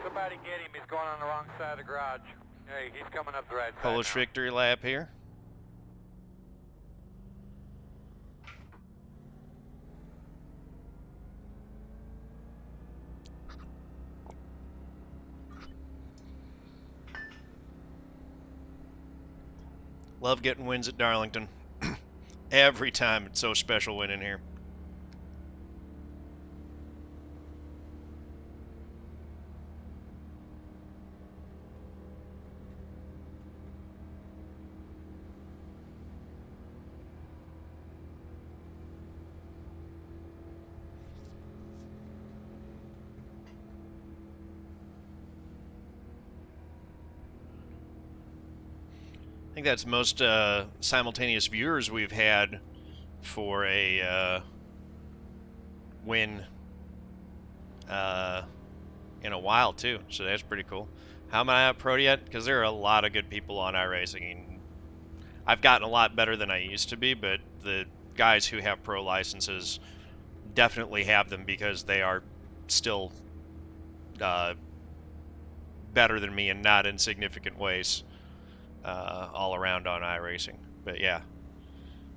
Somebody get him. He's going on the wrong side of the garage. Hey, he's coming up the right side Polish now. victory lap here. Love getting wins at Darlington. Every time. It's so special winning here. think that's most simultaneous viewers we've had for a win in a while too, so that's pretty cool. How am I not pro yet? Because there are a lot of good people on iRacing. I've gotten a lot better than I used to be, but the guys who have pro licenses definitely have them because they are still better than me in not insignificant ways all around on iRacing. But yeah,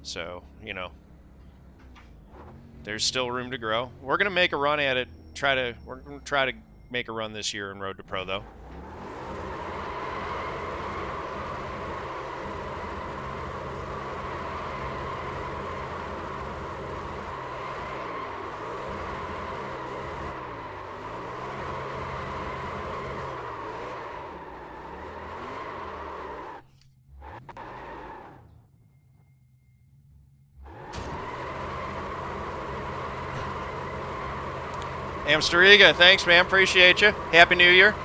so, you know, there's still room to grow. We're going to make a run at it. We're going to try to make a run this year in Road to Pro, though. Amsteriga, thanks, man. Appreciate you. Happy New Year.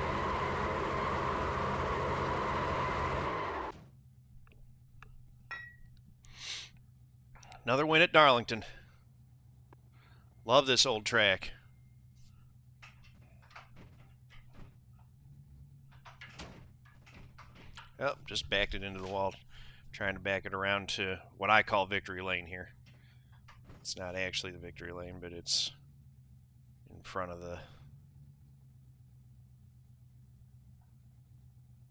Another win at Darlington. Love this old track. Oh, just backed it into the wall. Trying to back it around to what I call victory lane here. It's not actually the victory lane, but it's in front of the...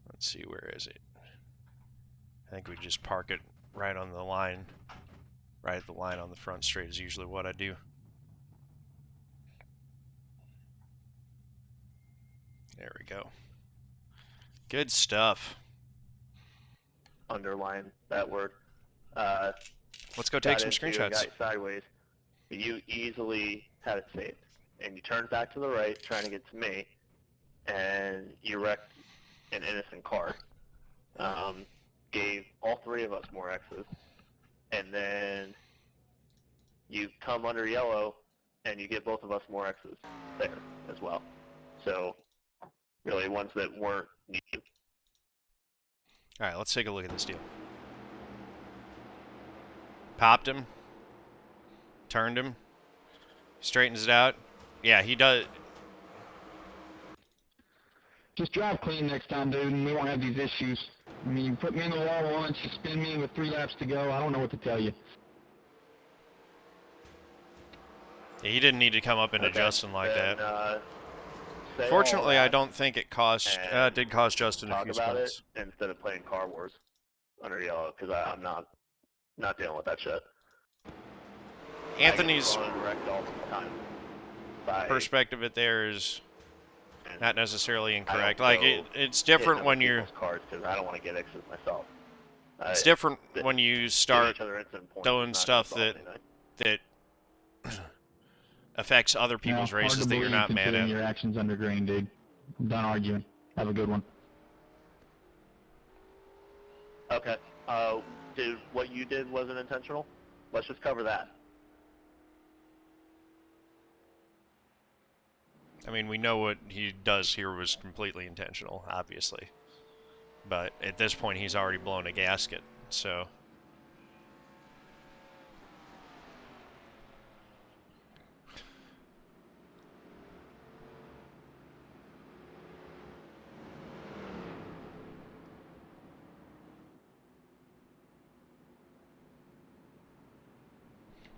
Let's see, where is it? I think we just park it right on the line. Right at the line on the front straight is usually what I do. There we go. Good stuff. Underline that word. Let's go take some got into, screenshots. got sideways. You easily had it saved, and you turned back to the right, trying to get to me, and you wrecked an innocent car. Gave all three of us more X's, and then you come under yellow, and you get both of us more X's there as well. So, really, ones that weren't needed. All right, let's take a look at this deal. Popped him. Turned him. Straightens it out. Yeah, he does. Just drive clean next time, dude, and we won't have these issues. I mean, you put me in the wall once, you spin me with 3 laps to go. I don't know what to tell you. Yeah, he didn't need to come up into Justin like Then, that. say Fortunately, all I that don't think it cost. and Did cost Justin a talk few about spots. it instead of playing Car Wars under yellow, because I'm not dealing with that shit. Anthony's I get wrecked all the time by- perspective of there is and not necessarily I incorrect. don't Like go it's hitting different other when you're. people's cars because I don't want to get X's myself. It's different th- when you Giving start each other instant points throwing is not stuff gonna solve anything. that affects other people's Hard races to that you're believe not mad considering at. your actions under green, dude. I'm done arguing. Have a good one. Okay. Dude, what you did wasn't intentional. Let's just cover that. I mean, we know what he does here was completely intentional, obviously. But at this point, he's already blown a gasket, so...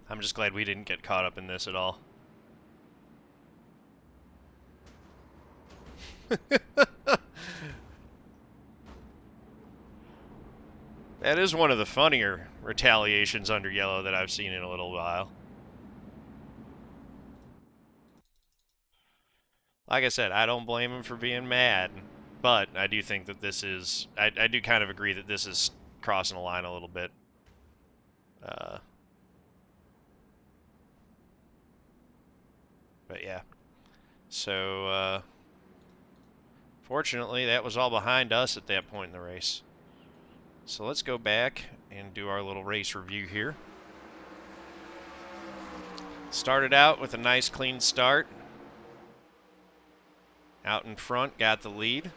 I'm just glad we didn't get caught up in this at all. That is one of the funnier retaliations under yellow that I've seen in a little while. Like I said, I don't blame him for being mad, but I do think that this is... I do kind of agree that this is crossing the line a little bit. But yeah. So, fortunately, that was all behind us at that point in the race. So let's go back and do our little race review here. Started out with a nice clean start. Out in front, got the lead.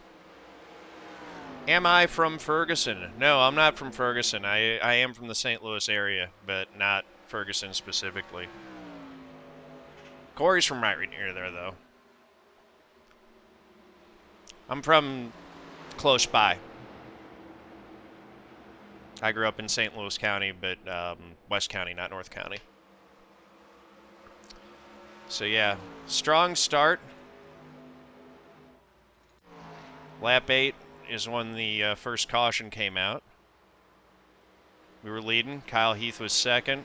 Am I from Ferguson? No, I'm not from Ferguson. I am from the St. Louis area, but not Ferguson specifically. Corey's from right near there, though. I'm from close by. I grew up in St. Louis County, but West County, not North County. So yeah, strong start. Lap 8 is when the first caution came out. We were leading. Kyle Heath was second.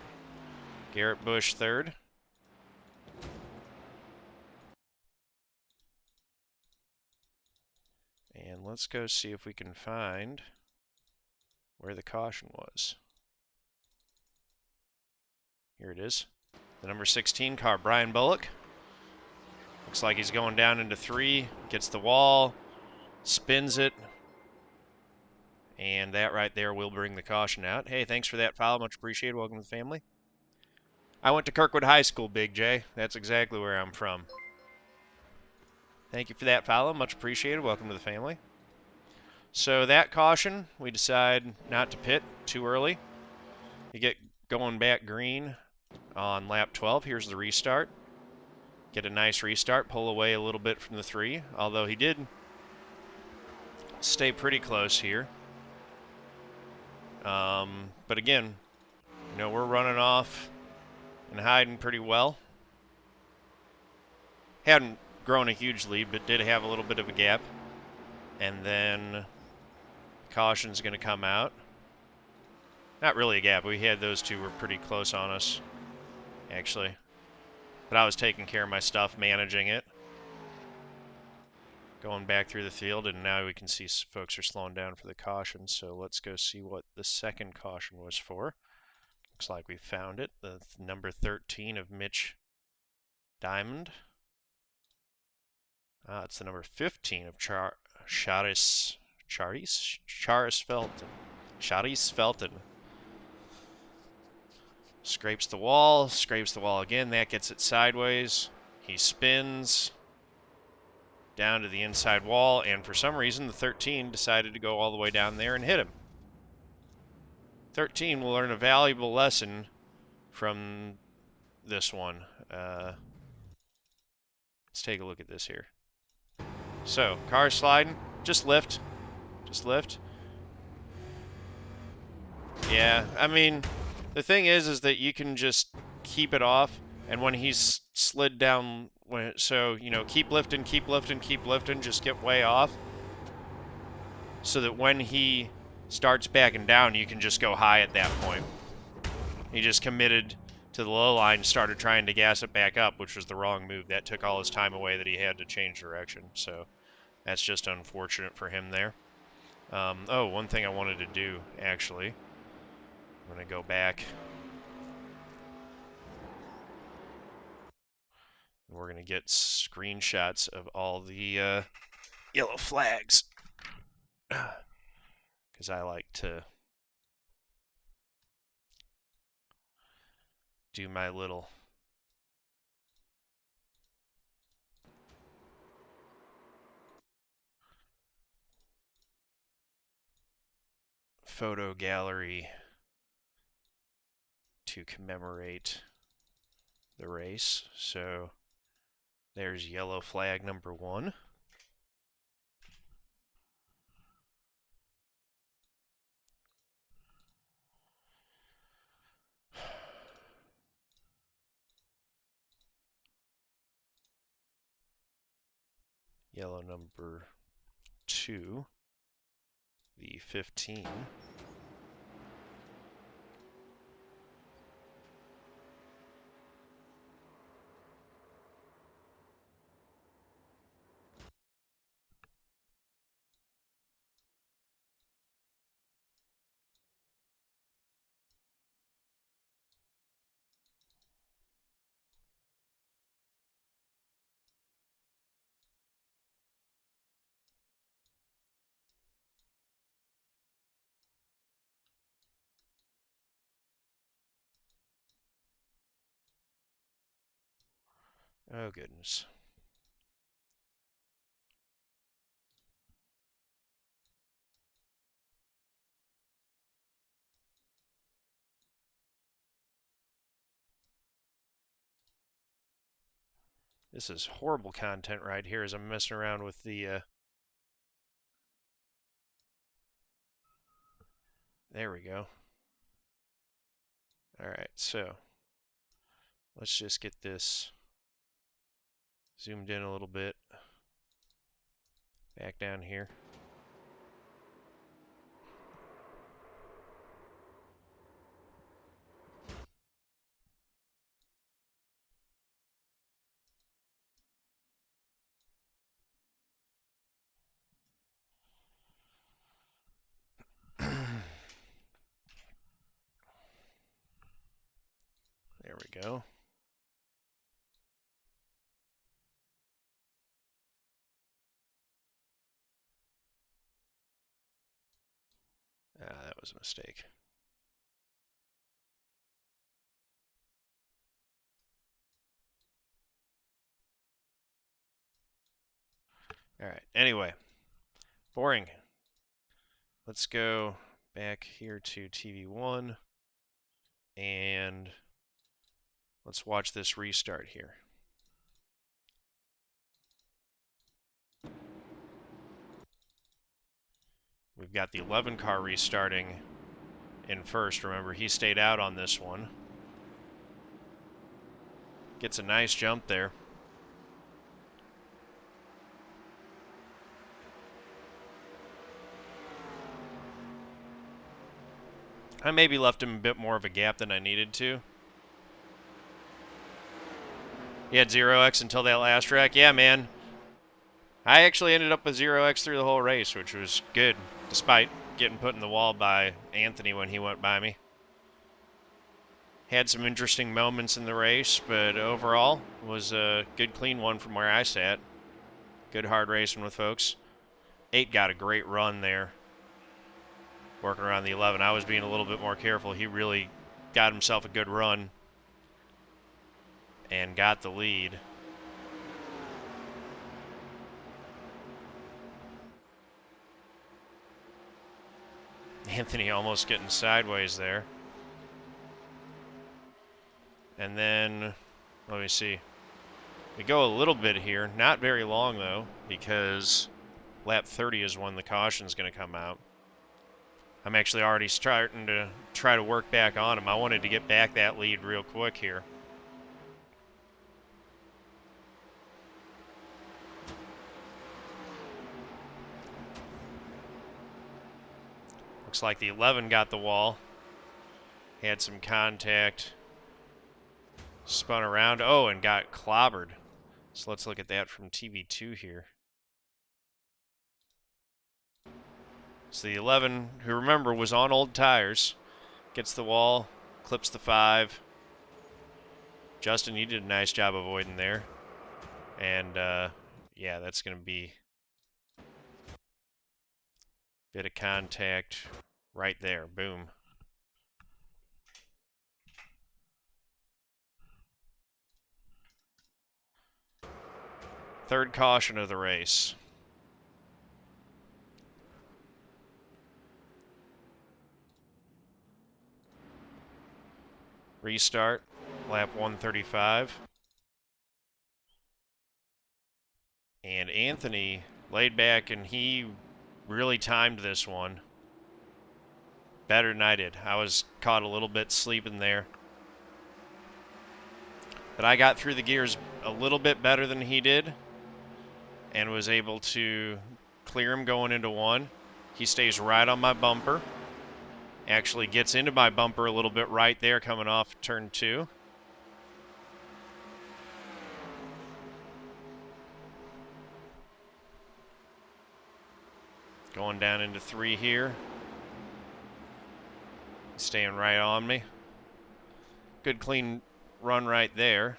Garrett Bush third. And let's go see if we can find where the caution was. Here it is. The number 16 car, Brian Bullock. Looks like he's going down into 3, gets the wall, spins it, and that right there will bring the caution out. Hey, thanks for that follow, much appreciated. Welcome to the family. I went to Kirkwood High School, Big J. That's exactly where I'm from. Thank you for that follow, much appreciated. Welcome to the family. So that caution, we decide not to pit too early. You get going back green on lap 12. Here's the restart. Get a nice restart, pull away a little bit from the 3, although he did stay pretty close here. But again, you know, we're running off and hiding pretty well. Hadn't grown a huge lead, but did have a little bit of a gap. And then caution's going to come out. Not really a gap. We had those two were pretty close on us, actually. But I was taking care of my stuff, managing it. Going back through the field, and now we can see folks are slowing down for the caution. So let's go see what the second caution was for. Looks like we found it. The number 13 of Mitch Diamond. It's the number 15 of Charis Felton. Charis Felton. Scrapes the wall again. That gets it sideways. He spins down to the inside wall, and for some reason, the 13 decided to go all the way down there and hit him. 13 will learn a valuable lesson from this one. Let's take a look at this here. So, car sliding, just lift. Just lift. Yeah, I mean, the thing is that you can just keep it off, and when he's slid down, so, you know, keep lifting, just get way off, so that when he starts backing down, you can just go high at that point. He just committed to the low line, started trying to gas it back up, which was the wrong move. That took all his time away that he had to change direction, so that's just unfortunate for him there. Oh, one thing I wanted to do, actually. I'm going to go back. We're going to get screenshots of all the yellow flags. Because I like to do my little photo gallery to commemorate the race. So there's yellow flag number 1. Yellow number 2, the 15. Oh, goodness. This is horrible content right here as I'm messing around with the... There we go. Alright, so let's just get this zoomed in a little bit. Back down here. There we go. That was a mistake. All right, anyway, boring. Let's go back here to TV1 and let's watch this restart here. We've got the 11 car restarting in first. Remember, he stayed out on this one. Gets a nice jump there. I maybe left him a bit more of a gap than I needed to. He had 0x until that last wreck. Yeah, man. I actually ended up with 0x through the whole race, which was good, despite getting put in the wall by Anthony when he went by me. Had some interesting moments in the race, but overall was a good, clean one from where I sat. Good hard racing with folks. 8 got a great run there, working around the 11. I was being a little bit more careful. He really got himself a good run and got the lead. Anthony almost getting sideways there. And then, let me see. We go a little bit here. Not very long, though, because lap 30 is when the caution's going to come out. I'm actually already starting to try to work back on him. I wanted to get back that lead real quick here. Looks like the 11 got the wall. Had some contact. Spun around. Oh, and got clobbered. So let's look at that from TV2 here. So the 11, who remember was on old tires, gets the wall, clips the 5. Justin, you did a nice job avoiding there. And, yeah, that's going to be a bit of contact right there. Boom. Third caution of the race. Restart, lap 135. And Anthony laid back and he really timed this one better than I did. I was caught a little bit sleeping there. But I got through the gears a little bit better than he did and was able to clear him going into 1. He stays right on my bumper. Actually gets into my bumper a little bit right there coming off turn 2. Going down into 3 here. Staying right on me. Good clean run right there.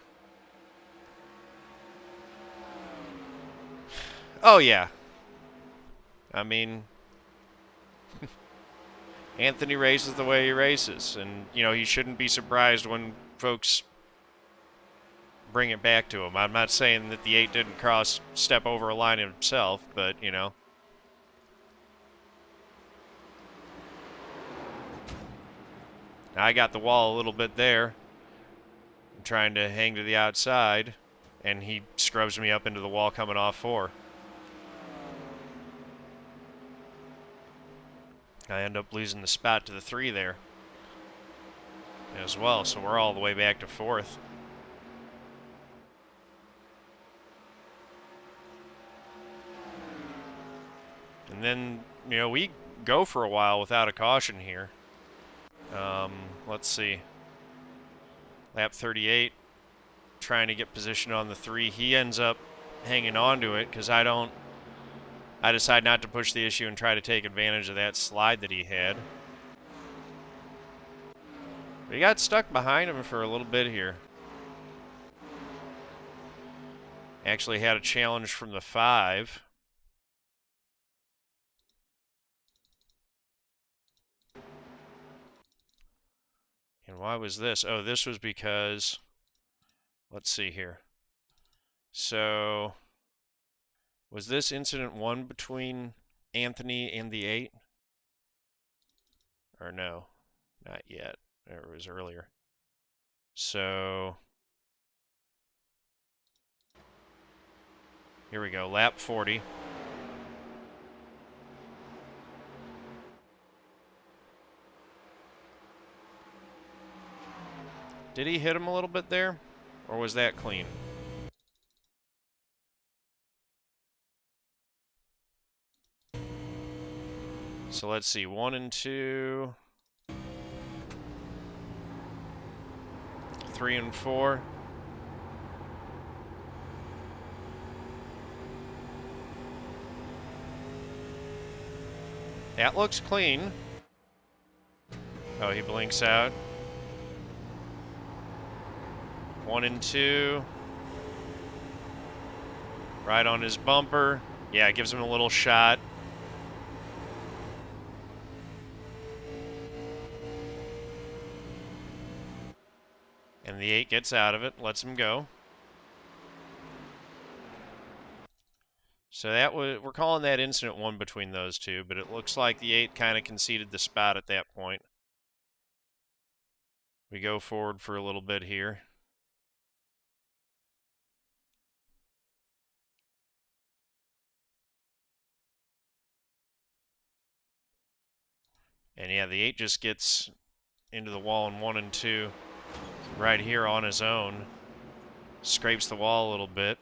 Oh yeah. I mean, Anthony races the way he races, and you know, he shouldn't be surprised when folks bring it back to him. I'm not saying that the 8 didn't step over a line himself, but you know. I got the wall a little bit there. I'm trying to hang to the outside. and he scrubs me up into the wall coming off 4. I end up losing the spot to the 3 there as well, so we're all the way back to 4th. And then, you know, we go for a while without a caution here. Let's see. Lap 38, trying to get position on the 3. He ends up hanging on to it because I decide not to push the issue and try to take advantage of that slide that he had. We got stuck behind him for a little bit here. Actually had a challenge from the 5. And why was this? Oh, this was because, let's see here. So, was this incident 1 between Anthony and the 8? Or no, not yet. It was earlier. So, here we go, lap 40. Did he hit him a little bit there? Or was that clean? So let's see, 1 and 2. 3 and 4. That looks clean. Oh, he blinks out. 1 and 2. Right on his bumper. Yeah, it gives him a little shot. And the 8 gets out of it, lets him go. So that was, we're calling that incident 1 between those two, but it looks like the 8 kind of conceded the spot at that point. We go forward for a little bit here. And yeah, the 8 just gets into the wall in 1 and 2 right here on his own. Scrapes the wall a little bit.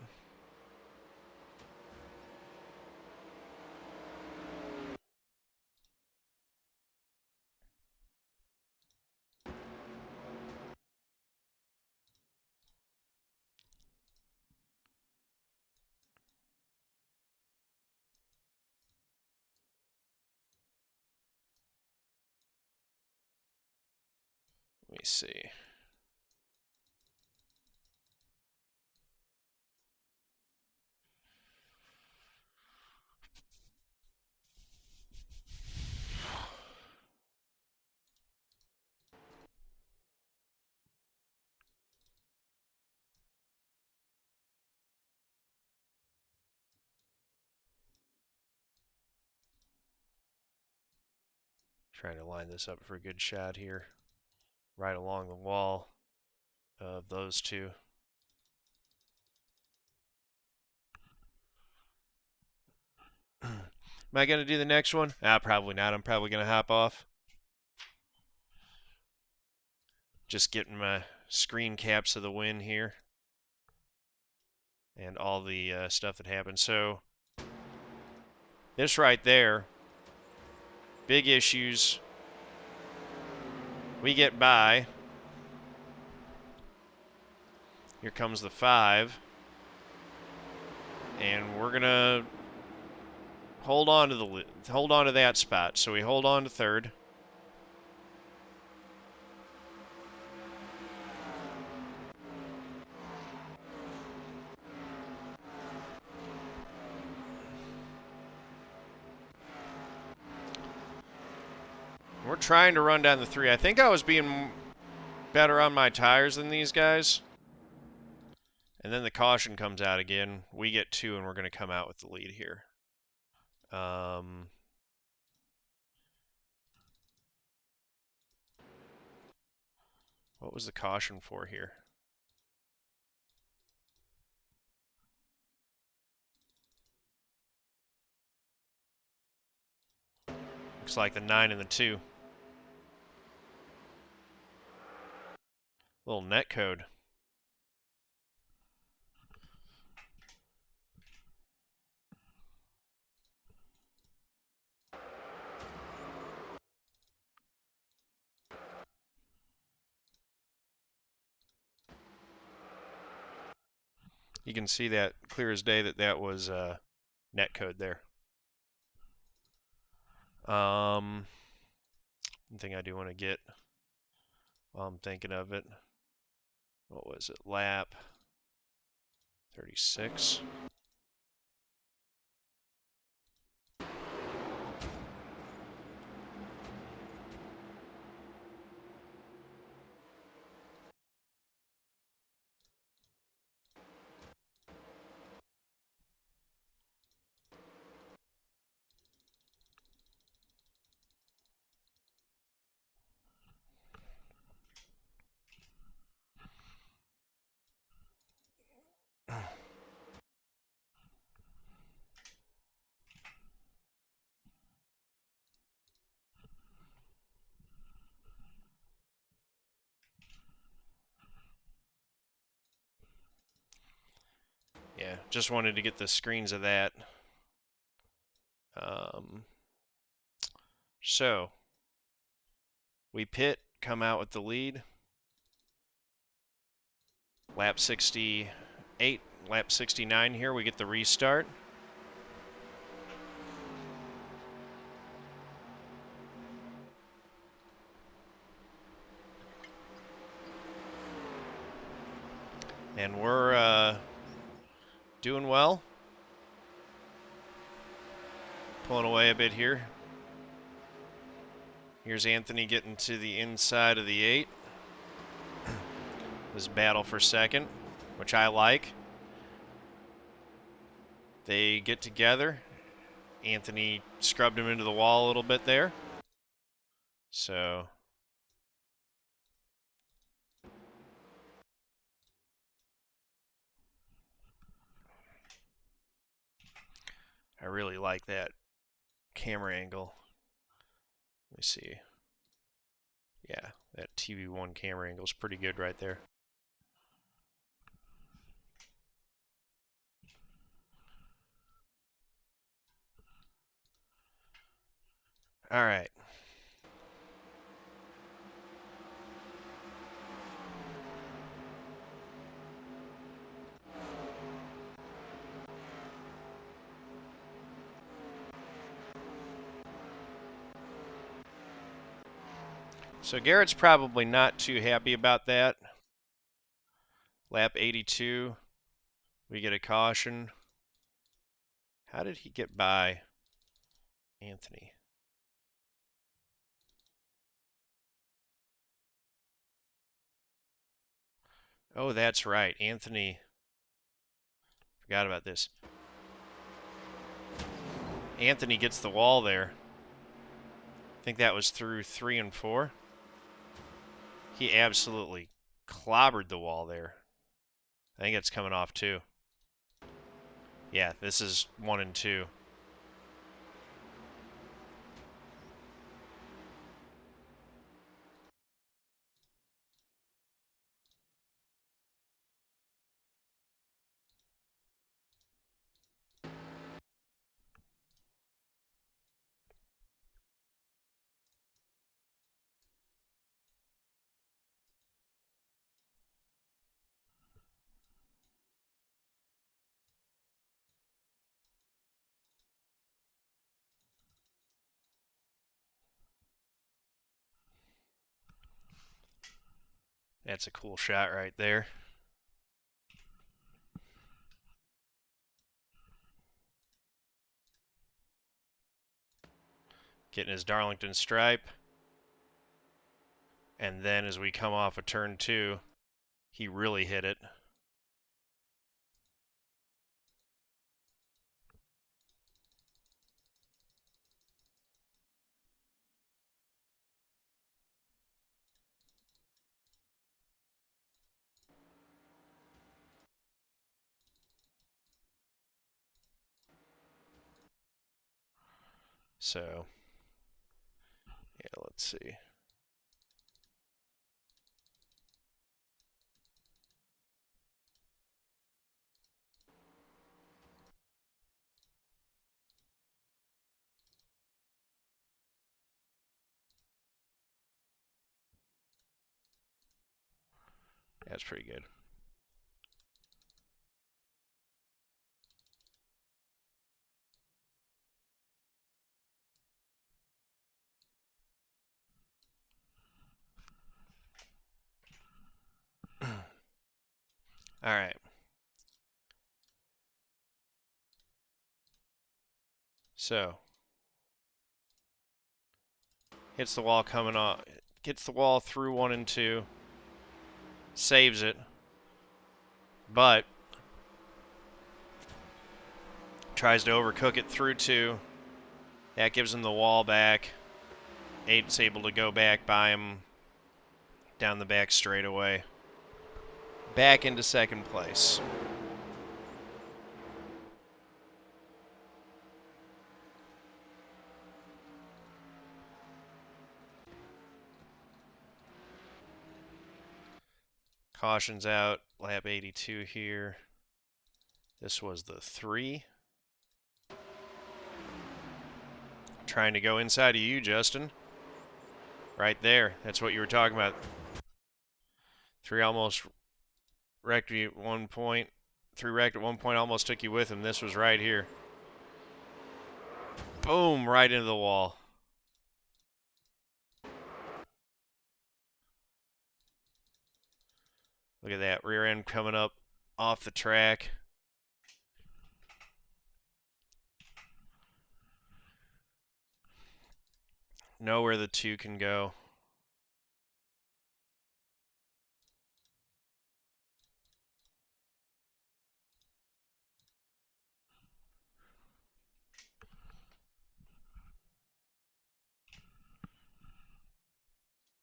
Let me see. Trying to line this up for a good shot here. Right along the wall of those two. Am I going to do the next one? Probably not. I'm probably going to hop off. Just getting my screen caps of the win here. And all the stuff that happened. So, this right there, big issues. We get by. Here comes the 5. And we're going to hold on to that spot. So we hold on to 3rd. We're trying to run down the 3. I think I was being better on my tires than these guys. And then the caution comes out again. We get 2, and we're going to come out with the lead here. What was the caution for here? Looks like the 9 and the 2. Little net code. You can see that clear as day that was net code there. One thing I do want to get while I'm thinking of it. What was it? Lap 36. Yeah, just wanted to get the screens of that. So, we pit, come out with the lead. Lap 68, lap 69 here, we get the restart. And we're doing well. Pulling away a bit here. Here's Anthony getting to the inside of the 8. This battle for second, which I like. They get together. Anthony scrubbed him into the wall a little bit there. So I really like that camera angle. Let me see. Yeah, that TV1 camera angle is pretty good right there. All right. So Garrett's probably not too happy about that. Lap 82, we get a caution. How did he get by Anthony? Oh, that's right. Anthony. Forgot about this. Anthony gets the wall there. I think that was through 3 and 4. He absolutely clobbered the wall there. I think it's coming off 2. Yeah, this is 1 and 2. That's a cool shot right there. Getting his Darlington stripe. And then as we come off of turn 2, he really hit it. So Yeah, let's see. That's pretty good. All right. So, hits the wall coming off, gets the wall through 1 and 2, saves it, but tries to overcook it through 2. That gives him the wall back. 8's able to go back by him down the back straightaway. Back into second place. Caution's out, lap 82 here. This was the 3. Trying to go inside of you, Justin. Right there, that's what you were talking about. 3 almost wrecked you at one point. 3 wrecked at one point, almost took you with him. This was right here. Boom, right into the wall. Look at that, rear end coming up off the track. Know where the 2 can go.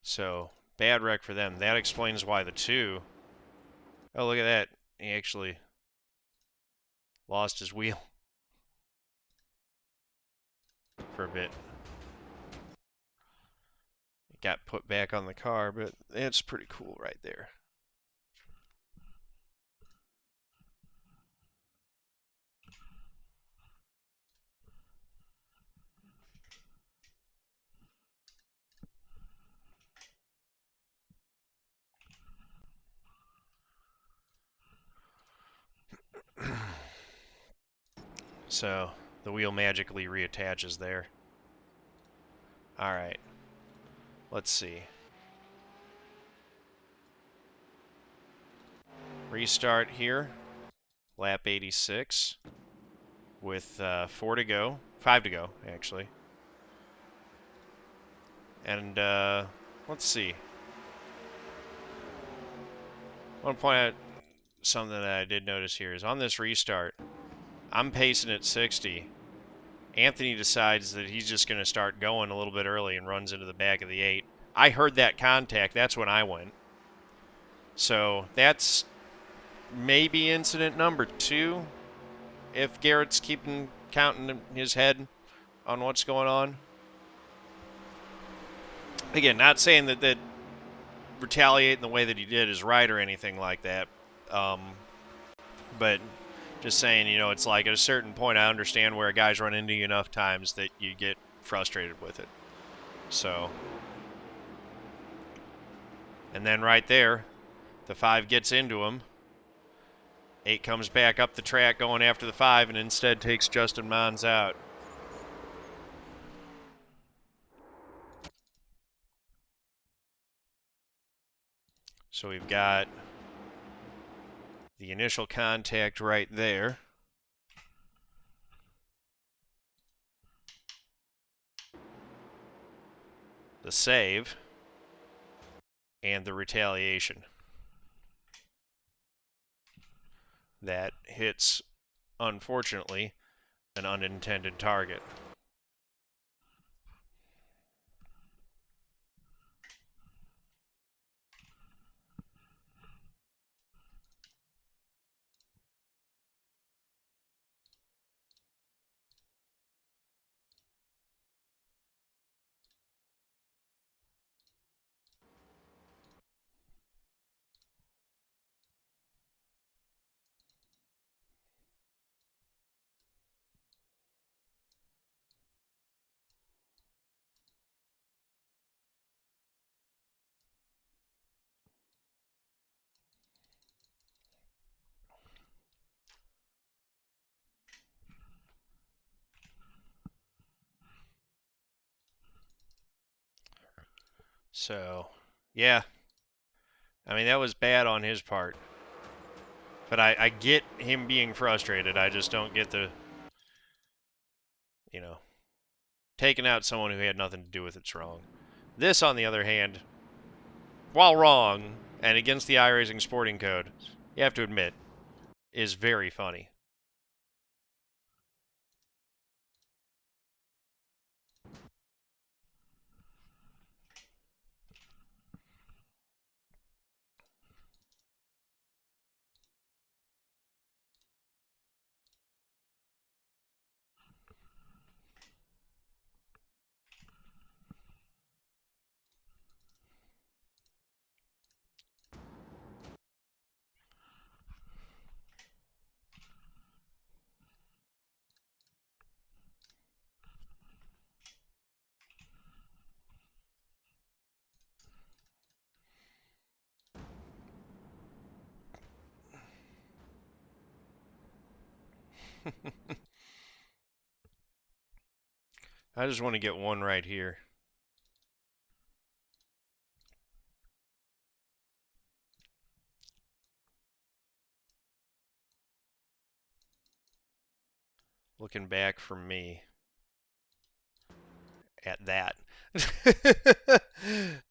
So, bad wreck for them. That explains why the 2. Oh, look at that. He actually lost his wheel for a bit. It got put back on the car, but it's pretty cool right there. So, the wheel magically reattaches there. Alright. Let's see. Restart here. Lap 86. With 4 to go. 5 to go, actually. And, let's see. I want to point out something that I did notice here is on this restart, I'm pacing at 60. Anthony decides that he's just going to start going a little bit early and runs into the back of the 8. I heard that contact. That's when I went. So that's maybe incident number 2 if Garrett's counting in his head on what's going on. Again, not saying that retaliating the way that he did is right or anything like that. But just saying, you know, it's like at a certain point I understand where guys run into you enough times that you get frustrated with it. So, and then right there, the 5 gets into him. 8 comes back up the track going after the 5 and instead takes Justin Monds out. So we've got the initial contact right there. The save. And the retaliation. That hits, unfortunately, an unintended target. So, yeah. I mean, that was bad on his part. But I get him being frustrated. I just don't get the, you know, taking out someone who had nothing to do with it's wrong. This, on the other hand, while wrong and against the iRacing Sporting Code, you have to admit, is very funny. I just want to get one right here. Looking back from me at that.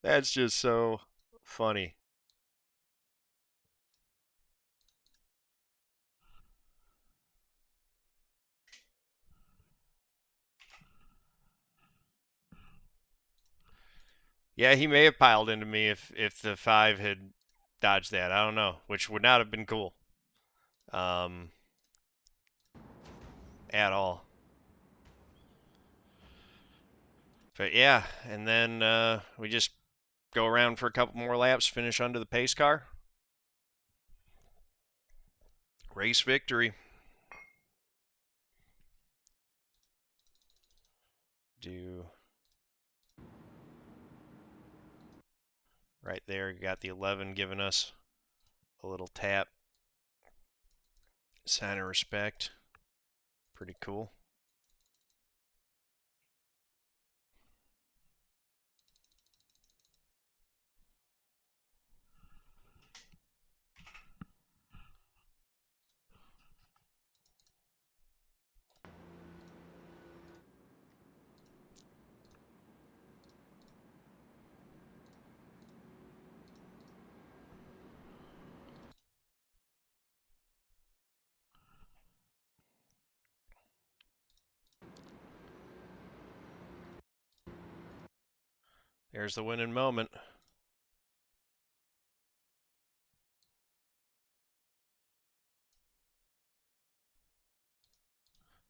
That's just so funny. Yeah, he may have piled into me if the 5 had dodged that. I don't know, which would not have been cool. At all. But yeah, and then we just go around for a couple more laps, finish under the pace car. Race victory. Right there, got the 11 giving us a little tap. Sign of respect. Pretty cool. There's the winning moment.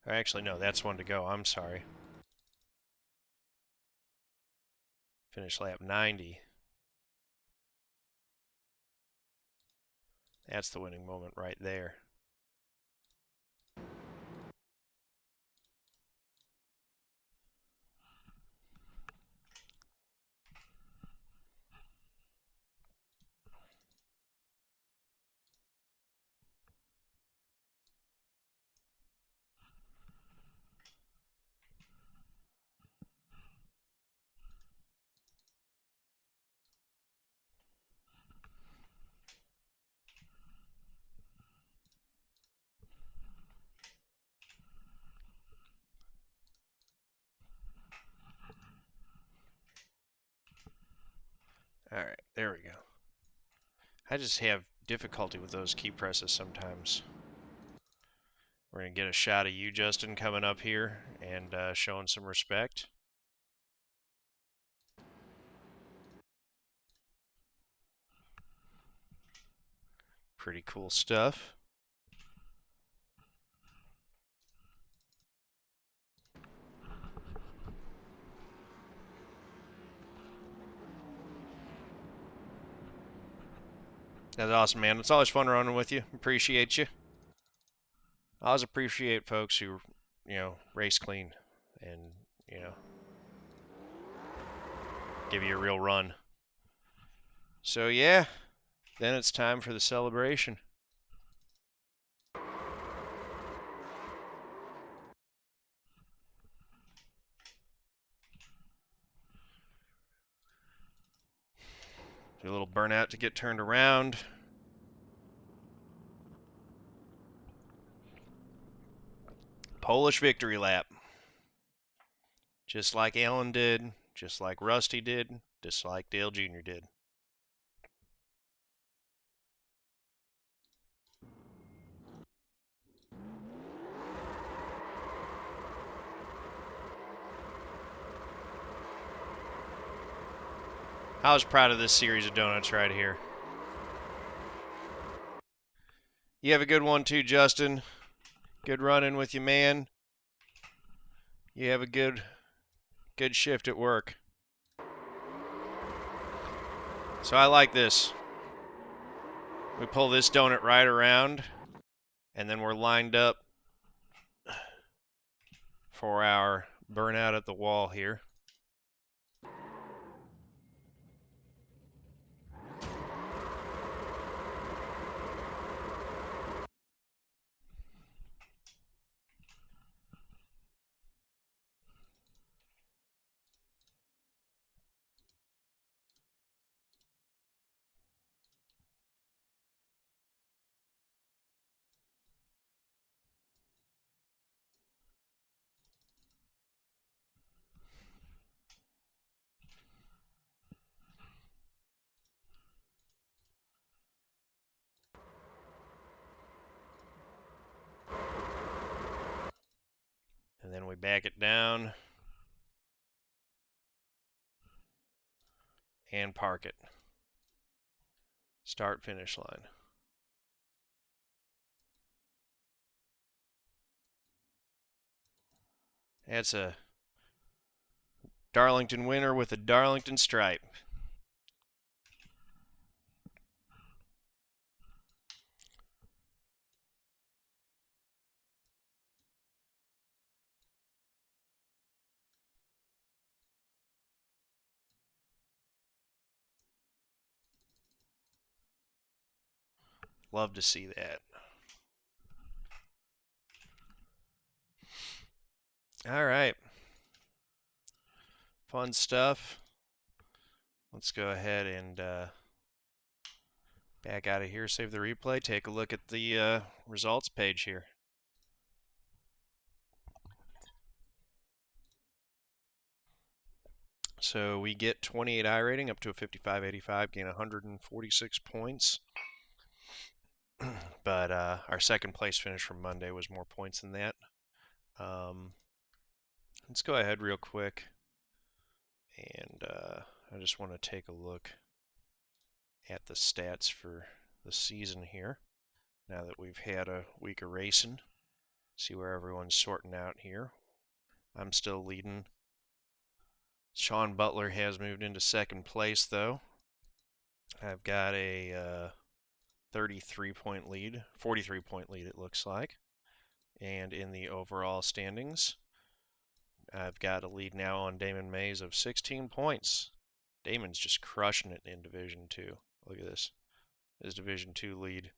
Actually, no, that's one to go. I'm sorry. Finish lap 90. That's the winning moment right there. Alright, there we go. I just have difficulty with those key presses sometimes. We're going to get a shot of you, Justin, coming up here and showing some respect. Pretty cool stuff. That's awesome, man. It's always fun running with you. Appreciate you. I always appreciate folks who, race clean and, give you a real run. So, yeah, then it's time for the celebration. Do a little burnout to get turned around. Polish victory lap. Just like Alan did, just like Rusty did, just like Dale Jr. did. I was proud of this series of donuts right here. You have a good one too, Justin. Good running with you, man. You have a good shift at work. So I like this. We pull this donut right around, and then we're lined up for our burnout at the wall here. And then we back it down and park it. Start finish line. That's a Darlington winner with a Darlington stripe. Love to see that. All right. Fun stuff. Let's go ahead and back out of here, save the replay, take a look at the results page here. So we get 28 I rating up to a 55.85, gain 146 points. But our second place finish from Monday was more points than that. Let's go ahead real quick, and I just want to take a look at the stats for the season here, now that we've had a week of racing. See where everyone's sorting out here. I'm still leading. Sean Butler has moved into second place, though. I've got a 33-point lead, 43-point lead it looks like. And in the overall standings, I've got a lead now on Damon Mays of 16 points. Damon's just crushing it in Division 2. Look at this. His Division 2 lead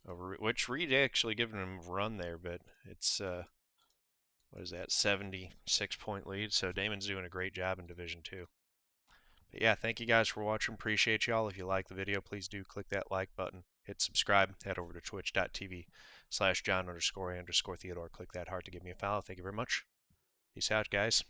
over, which Reid actually giving him a run there, but it's, what is that, 76-point lead. So Damon's doing a great job in Division 2. But yeah, thank you guys for watching. Appreciate y'all. If you like the video, please do click that like button. Hit subscribe. Head over to twitch.tv/John__Theodore. Click that heart to give me a follow. Thank you very much. Peace out, guys.